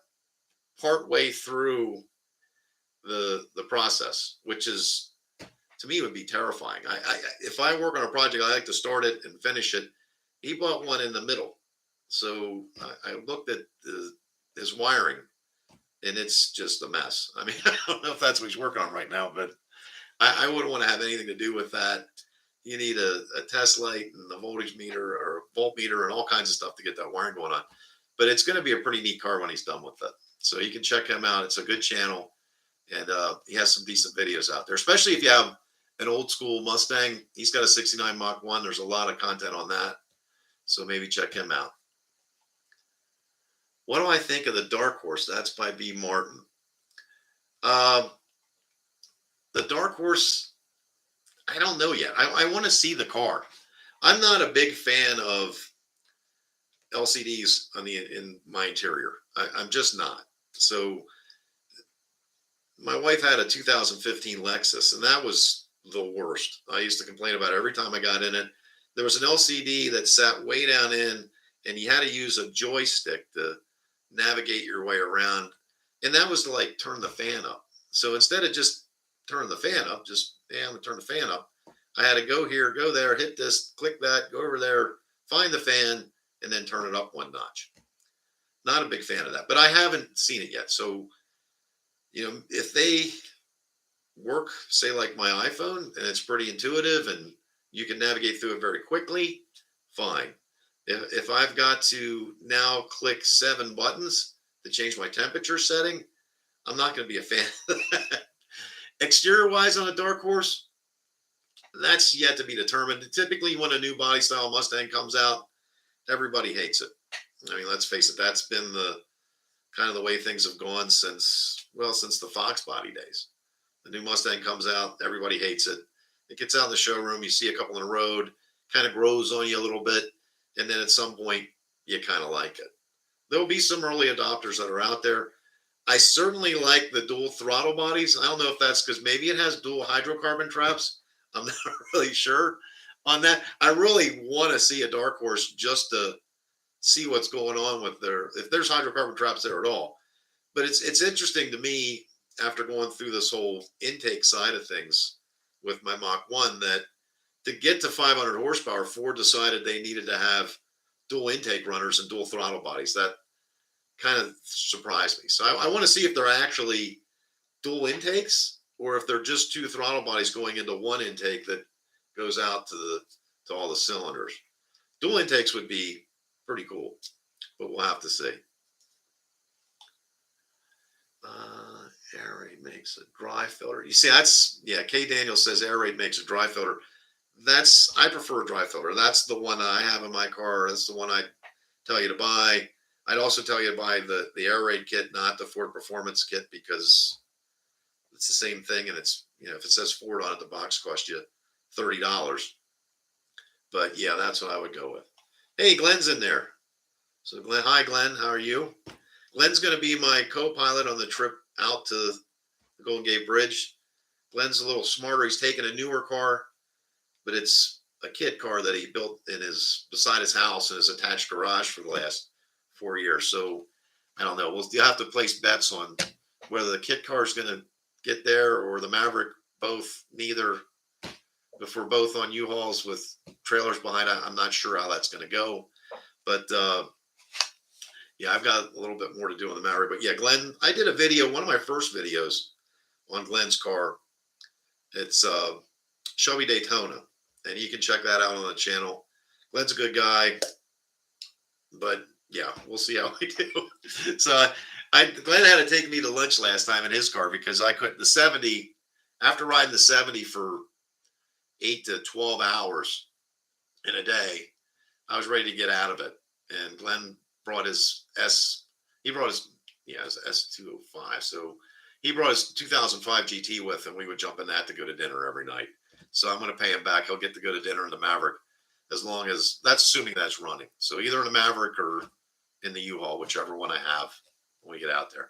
partway through the process, which is, to me, would be terrifying. If I work on a project, I like to start it and finish it. He bought one in the middle, so I looked at his wiring, and it's just a mess. I mean, I don't know if that's what he's working on right now, but I wouldn't want to have anything to do with that. You need a test light and a voltage meter or a voltmeter and all kinds of stuff to get that wiring going on. But it's going to be a pretty neat car when he's done with it. So you can check him out. It's a good channel, and he has some decent videos out there, especially if you have an old school Mustang. He's got a 69 Mach 1. There's a lot of content on that. So maybe check him out. What do I think of the Dark Horse? That's by B. Martin. The Dark Horse, I don't know yet. I want to see the car. I'm not a big fan of LCDs in my interior. I'm just not. So my wife had a 2015 Lexus, and that was the worst. I used to complain about it every time I got in it. There was an LCD that sat way down in, and you had to use a joystick to navigate your way around. And that was to like turn the fan up. So instead of just turn the fan up, I'm gonna turn the fan up. I had to go here, go there, hit this, click that, go over there, find the fan, and then turn it up one notch. Not a big fan of that, but I haven't seen it yet. So, if they work, say like my iPhone, and it's pretty intuitive and you can navigate through it very quickly, fine. If I've got to now click 7 buttons to change my temperature setting, I'm not going to be a fan of that. Exterior wise on a Dark Horse, that's yet to be determined. Typically, when a new body style Mustang comes out, everybody hates it. I mean, let's face it, that's been the kind of the way things have gone since the Fox body days. The new Mustang comes out, everybody hates it. It gets out in the showroom, you see a couple in the road, kind of grows on you a little bit, and then at some point, you kind of like it. There'll be some early adopters that are out there. I certainly like the dual throttle bodies. I don't know if that's because maybe it has dual hydrocarbon traps. I'm not really sure on that. I really want to see a Dark Horse just to see what's going on with if there's hydrocarbon traps there at all. But it's interesting to me, after going through this whole intake side of things with my Mach 1, that to get to 500 horsepower, Ford decided they needed to have dual intake runners and dual throttle bodies. That kind of surprised me. So I want to see if they're actually dual intakes or if they're just 2 throttle bodies going into one intake that goes out to all the cylinders. Dual intakes would be pretty cool, but we'll have to see. Air raid makes a dry filter. You see, K. Daniel says air raid makes a dry filter. I prefer a dry filter. That's the one I have in my car. That's the one I tell you to buy. I'd also tell you to buy the air raid kit, not the Ford Performance kit, because it's the same thing. And it's, if it says Ford on it, the box costs you $30. But yeah, that's what I would go with. Hey, Glenn's in there. So Glenn, hi Glenn, how are you? Glenn's going to be my co-pilot on the trip out to the Golden Gate Bridge. Glenn's a little smarter. He's taking a newer car, but it's a kid car that he built beside his house in his attached garage for the last 4 years. So I don't know. You'll have to place bets on whether the kit car is going to get there or the Maverick, neither. If we're both on U-Hauls with trailers behind, I'm not sure how that's going to go. But yeah, I've got a little bit more to do on the Maverick. But yeah, Glenn, I did a video, one of my first videos on Glenn's car. It's Shelby Daytona, and you can check that out on the channel. Glenn's a good guy, but yeah, we'll see how we do. So Glenn had to take me to lunch last time in his car because I couldn't. The 70, after riding the 70 for 8 to 12 hours in a day, I was ready to get out of it. And Glenn brought his he brought his, yeah, his S205. So he brought his 2005 GT with, and we would jump in that to go to dinner every night. So I'm going to pay him back. He'll get to go to dinner in the Maverick, as long as that's assuming that's running. So either in the Maverick or in the U-Haul, whichever one I have when we get out there.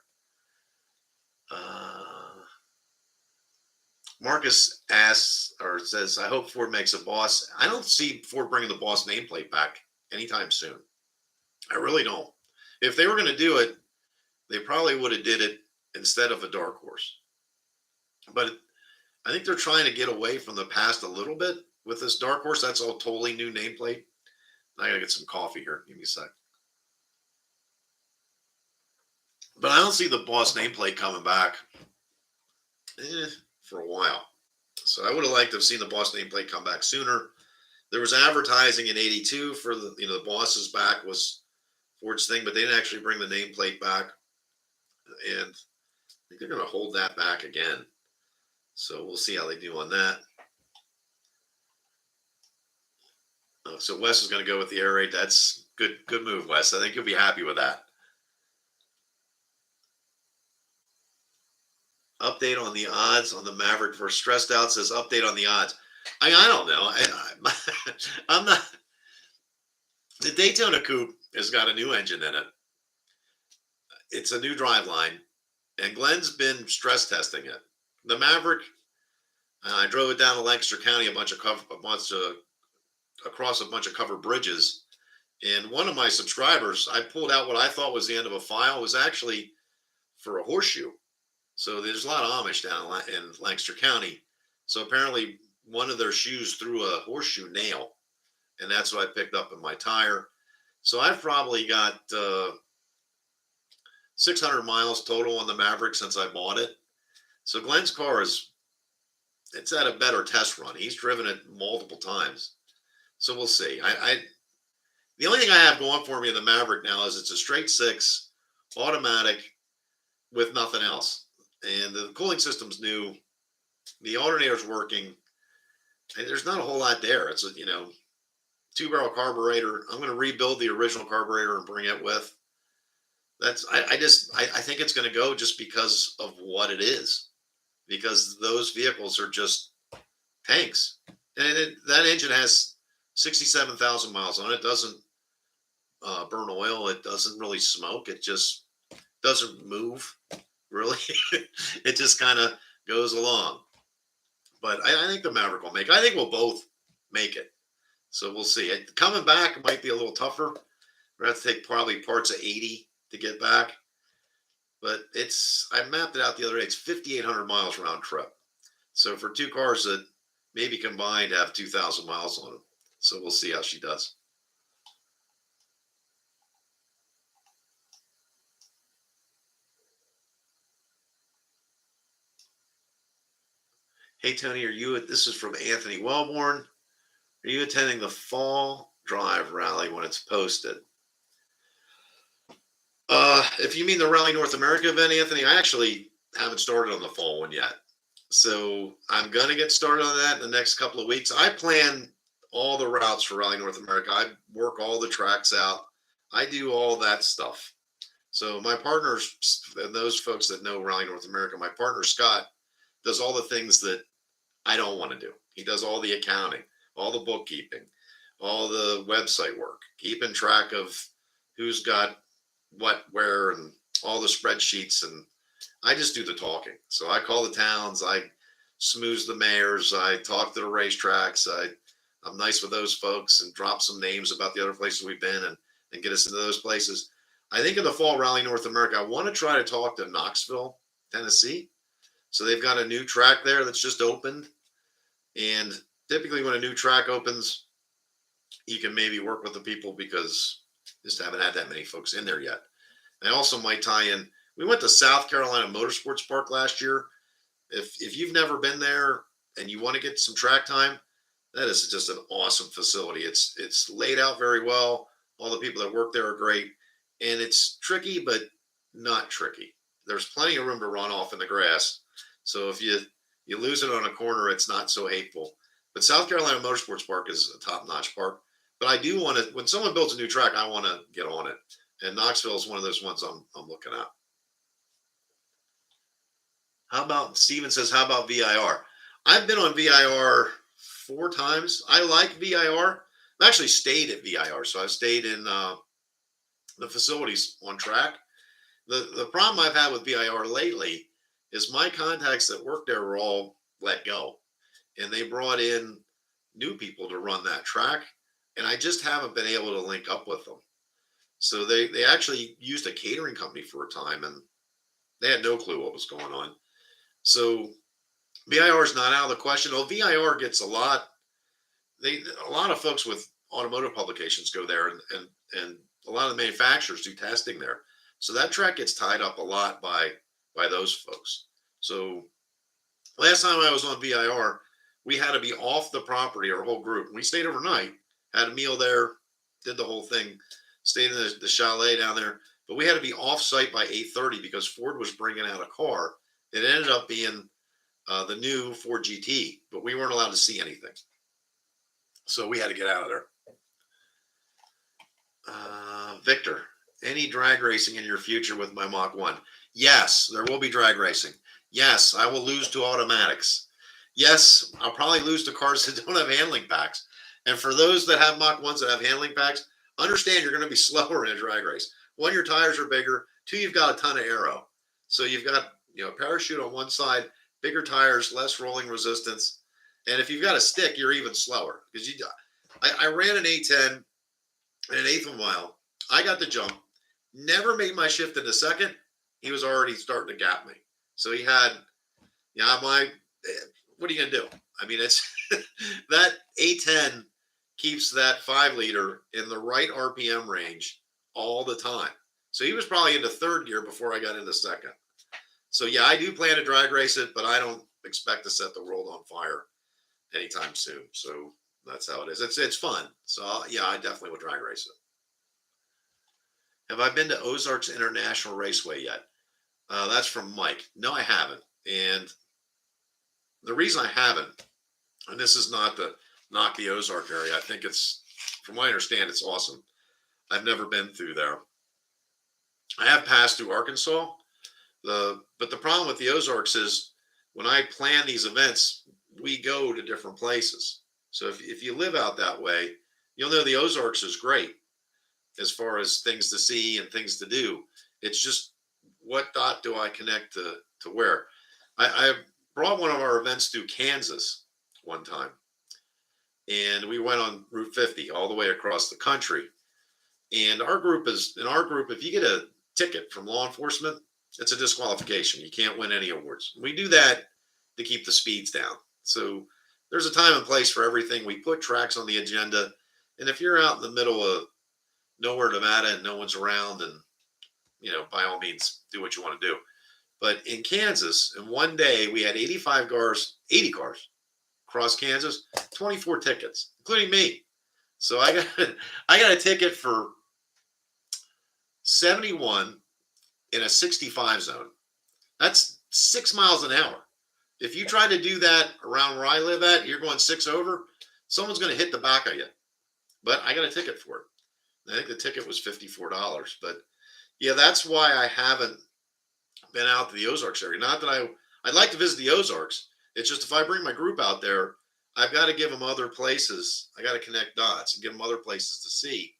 Marcus asks or says, I hope Ford makes a Boss. I don't see Ford bringing the Boss nameplate back anytime soon. I really don't. If they were going to do it, they probably would have did it instead of a dark horse. But I think they're trying to get away from the past a little bit with this dark horse. That's all totally new nameplate. I got to get some coffee here. Give me a sec. But I don't see the Boss nameplate coming back for a while. So I would have liked to have seen the Boss nameplate come back sooner. There was advertising in '82 for the Boss's back was Ford's thing, but they didn't actually bring the nameplate back. And I think they're going to hold that back again. So we'll see how they do on that. So Wes is going to go with the air raid. That's good move, Wes. I think you'll be happy with that. Update on the odds on the Maverick for Stressed Out says update on the odds. I don't know. I'm not. The Daytona Coupe has got a new engine in it. It's a new driveline, and Glenn's been stress testing it. The Maverick, I drove it down to Lancaster County, across a bunch of covered bridges, and one of my subscribers, I pulled out what I thought was the end of a file. It was actually for a horseshoe. So there's a lot of Amish down in Lancaster County. So apparently one of their shoes threw a horseshoe nail, and that's what I picked up in my tire. So I've probably got 600 miles total on the Maverick since I bought it. So Glenn's car it's at a better test run. He's driven it multiple times. So we'll see. The only thing I have going for me in the Maverick now is it's a straight six, automatic, with nothing else. And the cooling system's new. The alternator's working. And there's not a whole lot there. It's a, 2-barrel carburetor. I'm going to rebuild the original carburetor and bring it with. I think it's going to go just because of what it is. Because those vehicles are just tanks. And that engine has 67,000 miles on it. It doesn't burn oil. It doesn't really smoke. It just doesn't move, really. It just kind of goes along. But I think the Maverick will make it. I think we'll both make it. So we'll see. Coming back might be a little tougher. We're going to have to take probably parts of 80 to get back. But I mapped it out the other day. It's 5,800 miles round trip. So for two cars that maybe combined have 2,000 miles on them. So we'll see how she does. Hey, Tony, this is from Anthony Wellborn. Are you attending the Fall Drive rally when it's posted? If you mean the Rally North America event, Anthony, I actually haven't started on the fall one yet. So I'm going to get started on that in the next couple of weeks. I plan all the routes for Rally North America. I work all the tracks out. I do all that stuff. So my partners, and those folks that know Rally North America, my partner Scott does all the things that I don't want to do. He does all the accounting, all the bookkeeping, all the website work, keeping track of who's got what, where, and all the spreadsheets. And I just do the talking. So I call the towns, I smooze the mayors, I talk to the racetracks, I'm nice with those folks and drop some names about the other places we've been and get us into those places. I think in the Fall Rally North America, I want to try to talk to Knoxville, Tennessee. So they've got a new track there that's just opened. And typically when a new track opens, you can maybe work with the people because just haven't had that many folks in there yet. I also might tie in, we went to South Carolina Motorsports Park last year. If you've never been there and you want to get some track time, that is just an awesome facility. It's laid out very well. All the people that work there are great. And it's tricky, but not tricky. There's plenty of room to run off in the grass. So if you lose it on a corner, it's not so hateful. But South Carolina Motorsports Park is a top-notch park. But I do want to, when someone builds a new track, I want to get on it. And Knoxville is one of those ones I'm looking at. How about, Steven says, how about VIR? I've been on VIR 4 times. I like VIR. I've actually stayed at VIR. So I've stayed in the facilities on track. The problem I've had with VIR lately is my contacts that work there were all let go. And they brought in new people to run that track. And I just haven't been able to link up with them. So they actually used a catering company for a time, and they had no clue what was going on. So VIR is not out of the question. Oh, VIR gets a lot. A lot of folks with automotive publications go there, and a lot of the manufacturers do testing there. So that track gets tied up a lot by those folks. So last time I was on VIR, we had to be off the property, our whole group. We stayed overnight, had a meal there, did the whole thing, stayed in the chalet down there. But we had to be off site by 8:30 because Ford was bringing out a car. It ended up being the new Ford GT, but we weren't allowed to see anything. So we had to get out of there. Victor, any drag racing in your future with my Mach 1? Yes, there will be drag racing. Yes, I will lose to automatics. Yes, I'll probably lose to cars that don't have handling packs. And for those that have Mach 1s that have handling packs, understand you're going to be slower in a drag race. One, your tires are bigger. Two, you've got a ton of aero. So you've got, parachute on one side, bigger tires, less rolling resistance. And if you've got a stick, you're even slower. Because I ran an A10 in an eighth of a mile. I got the jump. Never made my shift in the second. He was already starting to gap me. So he had, what are you going to do? I mean, it's that A10 keeps that 5-liter in the right RPM range all the time. So he was probably into third gear before I got into second. So yeah, I do plan to drag race it, but I don't expect to set the world on fire anytime soon. So that's how it is. It's fun. So yeah, I definitely would drag race it. Have I been to Ozarks International Raceway yet? That's from Mike. No, I haven't. And the reason I haven't, and this is not to knock the Ozark area, I think it's, from what I understand, it's awesome. I've never been through there. I have passed through Arkansas. But the problem with the Ozarks is when I plan these events, we go to different places. So if you live out that way, you'll know the Ozarks is great as far as things to see and things to do. It's just, what dot do I connect to where? I brought one of our events through Kansas one time, and we went on Route 50 all the way across the country. And in our group, if you get a ticket from law enforcement, it's a disqualification. You can't win any awards. We do that to keep the speeds down. So there's a time and place for everything. We put tracks on the agenda. And if you're out in the middle of nowhere, Nevada, and no one's around, and, by all means, do what you want to do. But in Kansas, in one day, we had 80 cars across Kansas, 24 tickets, including me. So I got a ticket for 71 in a 65 zone. That's 6 miles an hour. If you try to do that around where I live at, you're going 6 over, someone's going to hit the back of you. But I got a ticket for it. I think the ticket was $54. But yeah, that's why I haven't been out to the Ozarks area. Not that I'd like to visit the Ozarks. It's just if I bring my group out there, I've got to give them other places. I got to connect dots and give them other places to see.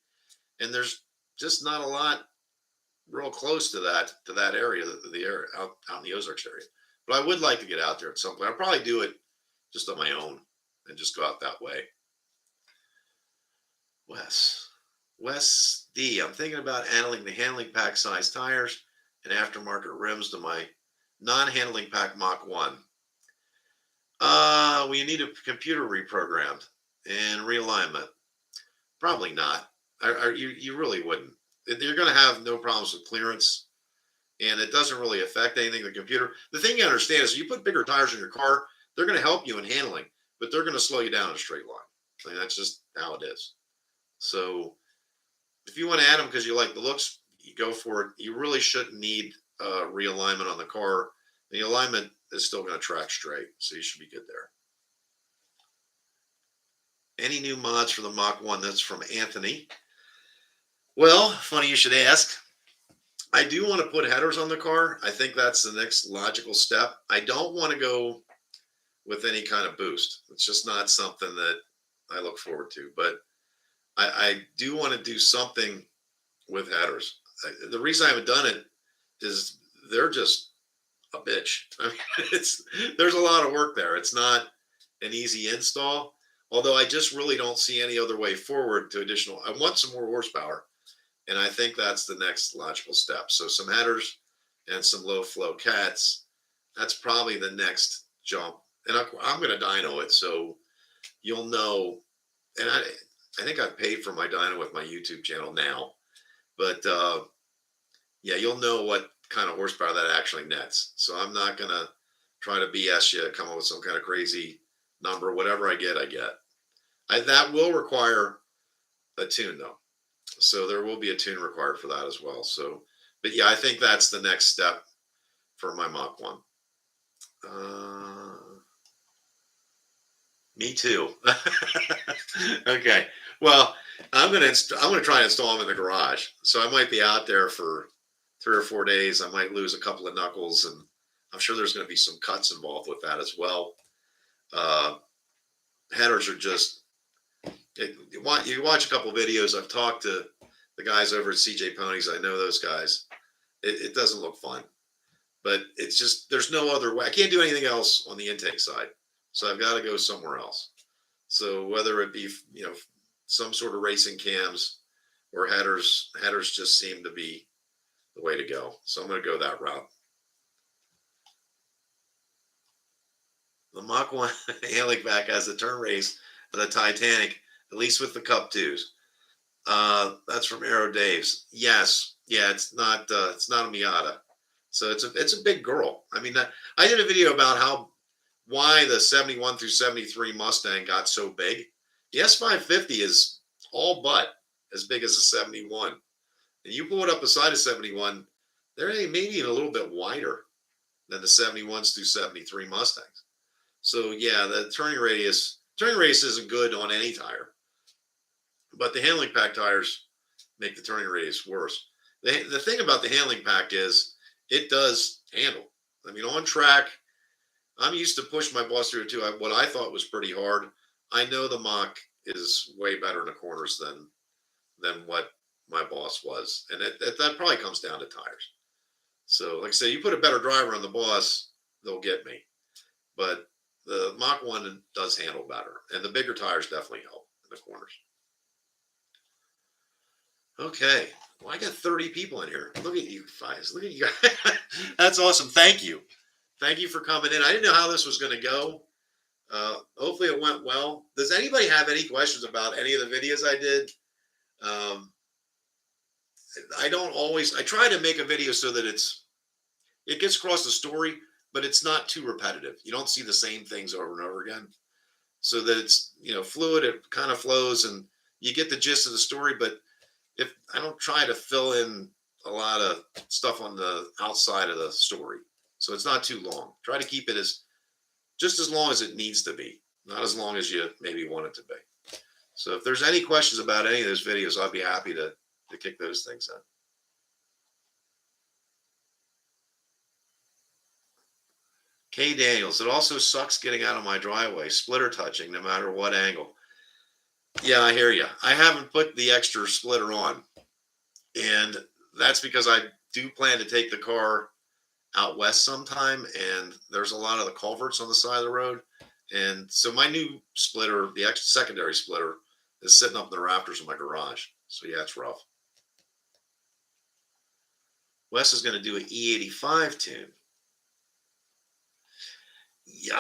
And there's just not a lot real close to that area, the area out in the Ozarks area. But I would like to get out there at some point. I'll probably do it just on my own and just go out that way. Wes D. I'm thinking about adding the handling pack size tires and aftermarket rims to my non-handling pack Mach 1. We need a computer reprogrammed and realignment. Probably not. You really wouldn't. You're going to have no problems with clearance, and it doesn't really affect anything in the computer. The thing you understand is you put bigger tires in your car, they're going to help you in handling, but they're going to slow you down in a straight line. I mean, that's just how it is. So if you want to add them because you like the looks, you go for it. You really shouldn't need realignment on the car. The alignment is still going to track straight, so you should be good there. Any new mods for the Mach 1? That's from Anthony. Well, funny you should ask. I do want to put headers on the car. I think that's the next logical step. I don't want to go with any kind of boost. It's just not something that I look forward to. But I do want to do something with headers. The reason I haven't done it is they're just a bitch. I mean, it's there's a lot of work there. It's not an easy install. Although I just really don't see any other way forward to additional. I want some more horsepower, and I think that's the next logical step. So some headers and some low flow cats. That's probably the next jump. And I'm going to dyno it, so you'll know. And I think I've paid for my dyno with my YouTube channel now, but yeah, you'll know what kind of horsepower that actually nets. So I'm not going to try to BS you, come up with some kind of crazy number. Whatever I get, I get. That will require a tune, though. So there will be a tune required for that as well. So, but yeah, I think that's the next step for my Mach 1. Me too. Okay. Well, I'm gonna try and install them in the garage. So I might be out there for 3 or 4 days. I might lose a couple of knuckles, and I'm sure there's going to be some cuts involved with that as well. Uh, Headers are just you watch a couple of videos. I've talked to the guys over at CJ Ponies. I know those guys. It doesn't look fun, but it's just there's no other way. I can't do anything else on the intake side, so I've got to go somewhere else. So whether it be some sort of racing cams or headers just seem to be the way to go. So I'm going to go that route. The Mach 1 handling back has the turn race of the Titanic, at least with the Cup 2s. That's from Aero Dave's. Yes. Yeah, it's not a Miata. So it's a big girl. I mean, I did a video about why the 71 through 73 Mustang got so big. The S550 is all but as big as the 71. And you pull it up beside a 71, they're maybe even a little bit wider than the 71s through 73 Mustangs. So yeah, the turning radius isn't good on any tire, but the handling pack tires make the turning radius worse. The thing about the handling pack is it does handle. I mean, on track, I'm used to push my boss through too. What I thought was pretty hard. I know the Mach is way better in the corners than what my boss was, and that probably comes down to tires. So, like I say, you put a better driver on the boss, they'll get me. But the Mach 1 does handle better, and the bigger tires definitely help in the corners. Okay. Well, I got 30 people in here. Look at you guys. Look at you guys. That's awesome. Thank you. Thank you for coming in. I didn't know how this was going to go. Hopefully it went well. Does anybody have any questions about any of the videos I did? I try to make a video so that it gets across the story, but it's not too repetitive. You don't see the same things over and over again, so that it's, fluid. It kind of flows and you get the gist of the story. But if I don't try to fill in a lot of stuff on the outside of the story, so it's not too long. Try to keep it just as long as it needs to be, not as long as you maybe want it to be. So if there's any questions about any of those videos, I'd be happy to kick those things in. K. Daniels, it also sucks getting out of my driveway, splitter touching, no matter what angle. Yeah, I hear you. I haven't put the extra splitter on, and that's because I do plan to take the car out west sometime, and there's a lot of the culverts on the side of the road. And so my new splitter, the extra secondary splitter, is sitting up in the rafters of my garage. So yeah, it's rough. Wes is going to do an E85 tune. Yeah,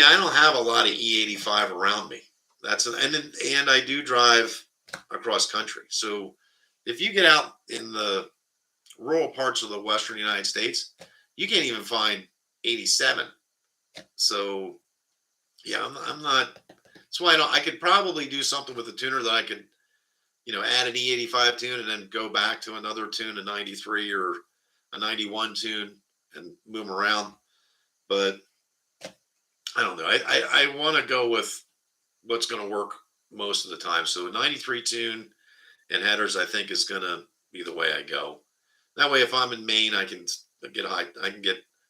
I don't have a lot of E85 around me. And I do drive across country. So if you get out in the rural parts of the western United States, you can't even find 87. So yeah, I'm not. That's why I could probably do something with the tuner that I could, add an E85 tune and then go back to another tune, a 93 or a 91 tune, and move them around. But I don't know. I want to go with what's going to work most of the time. So 93 tune and headers, I think, is going to be the way I go. That way, if I'm in Maine, I can get high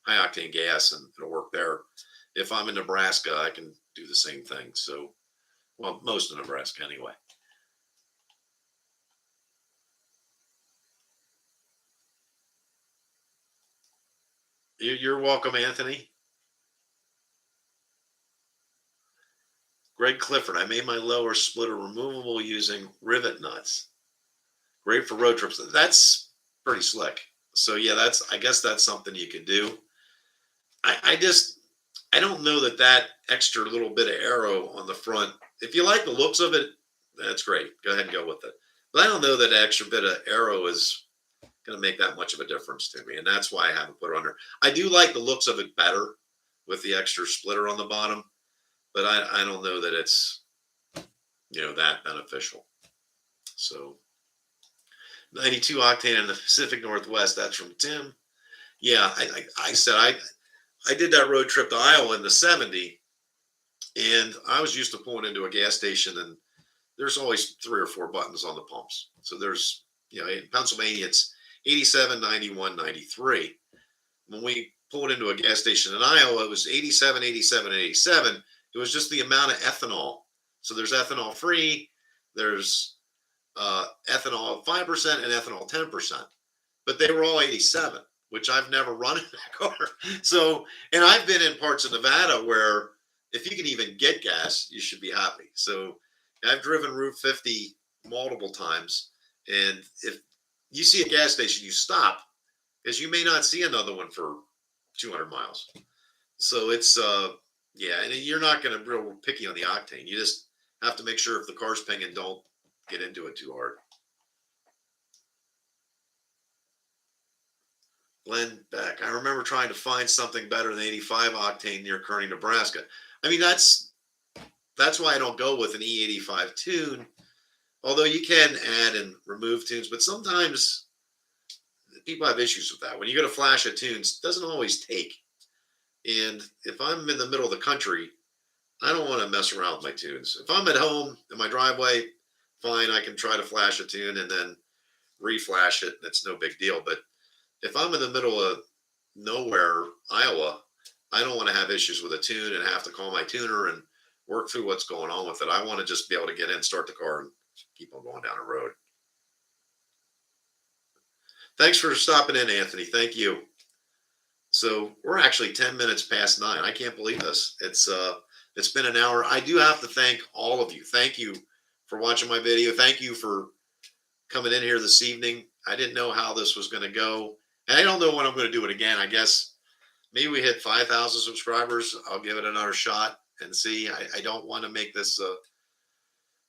octane gas and it'll work there. If I'm in Nebraska, I can do the same thing. So, well, most of Nebraska anyway. You're welcome, Anthony. Greg Clifford, I made my lower splitter removable using rivet nuts. Great for road trips. That's pretty slick. So yeah, I guess that's something you can do. I don't know that extra little bit of arrow on the front. If you like the looks of it, that's great. Go ahead and go with it. But I don't know that extra bit of arrow is going to make that much of a difference to me, and that's why I haven't put it on there. I do like the looks of it better with the extra splitter on the bottom, but I don't know that it's that beneficial. So 92 octane in the Pacific Northwest. That's from Tim. Yeah, I said I did that road trip to Iowa in the 70, and I was used to pulling into a gas station, and there's always 3 or 4 buttons on the pumps. So there's, in Pennsylvania, it's 87, 91, 93. When we pulled into a gas station in Iowa, it was 87, 87, and 87. It was just the amount of ethanol. So there's ethanol free, there's ethanol 5% and ethanol 10%. But they were all 87, which I've never run in that car. So, and I've been in parts of Nevada where if you can even get gas, you should be happy. So I've driven Route 50 multiple times. And if you see a gas station, you stop because you may not see another one for 200 miles. So it's, yeah, and you're not going to real picky on the octane. You just have to make sure if the car's pinging, don't get into it too hard. Glenn Beck, I remember trying to find something better than 85 octane near Kearney, Nebraska. I mean, that's why I don't go with an E85 tune, although you can add and remove tunes, but sometimes people have issues with that. When you go to flash of tunes, it doesn't always take. And if I'm in the middle of the country, I don't want to mess around with my tunes. If I'm at home in my driveway, fine, I can try to flash a tune and then reflash it. That's no big deal. But if I'm in the middle of nowhere, Iowa, I don't want to have issues with a tune and have to call my tuner and work through what's going on with it. I want to just be able to get in, start the car, and keep on going down the road. Thanks for stopping in, Anthony. Thank you. So we're actually 10 minutes past 9. I can't believe this. It's been an hour. I do have to thank all of you. Thank you for watching my video. Thank you for coming in here this evening. I didn't know how this was going to go. And I don't know when I'm going to do it again. I guess maybe we hit 5,000 subscribers. I'll give it another shot and see. I don't want to make this a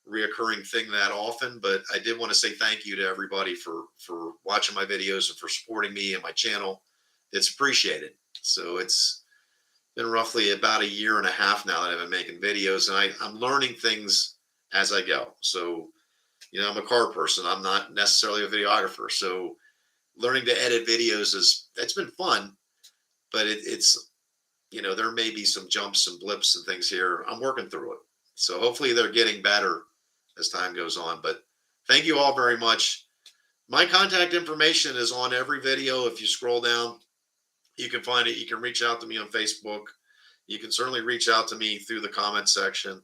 reoccurring thing that often, but I did want to say thank you to everybody for watching my videos and for supporting me and my channel. It's appreciated. So it's been roughly about a year and a half now that I've been making videos, and I'm learning things as I go. So, I'm a car person. I'm not necessarily a videographer. So learning to edit videos it's been fun, but it's, there may be some jumps and blips and things here. I'm working through it. So hopefully they're getting better as time goes on, but thank you all very much. My contact information is on every video. If you scroll down, you can find it. You can reach out to me on Facebook. You can certainly reach out to me through the comment section.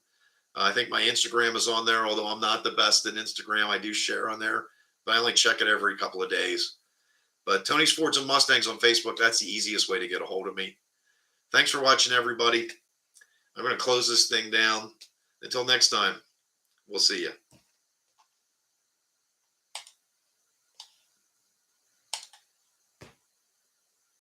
I think my Instagram is on there, although I'm not the best at Instagram. I do share on there, but I only check it every couple of days. But Tony's Fords and Mustangs on Facebook, that's the easiest way to get a hold of me. Thanks for watching, everybody. I'm going to close this thing down. Until next time, we'll see you.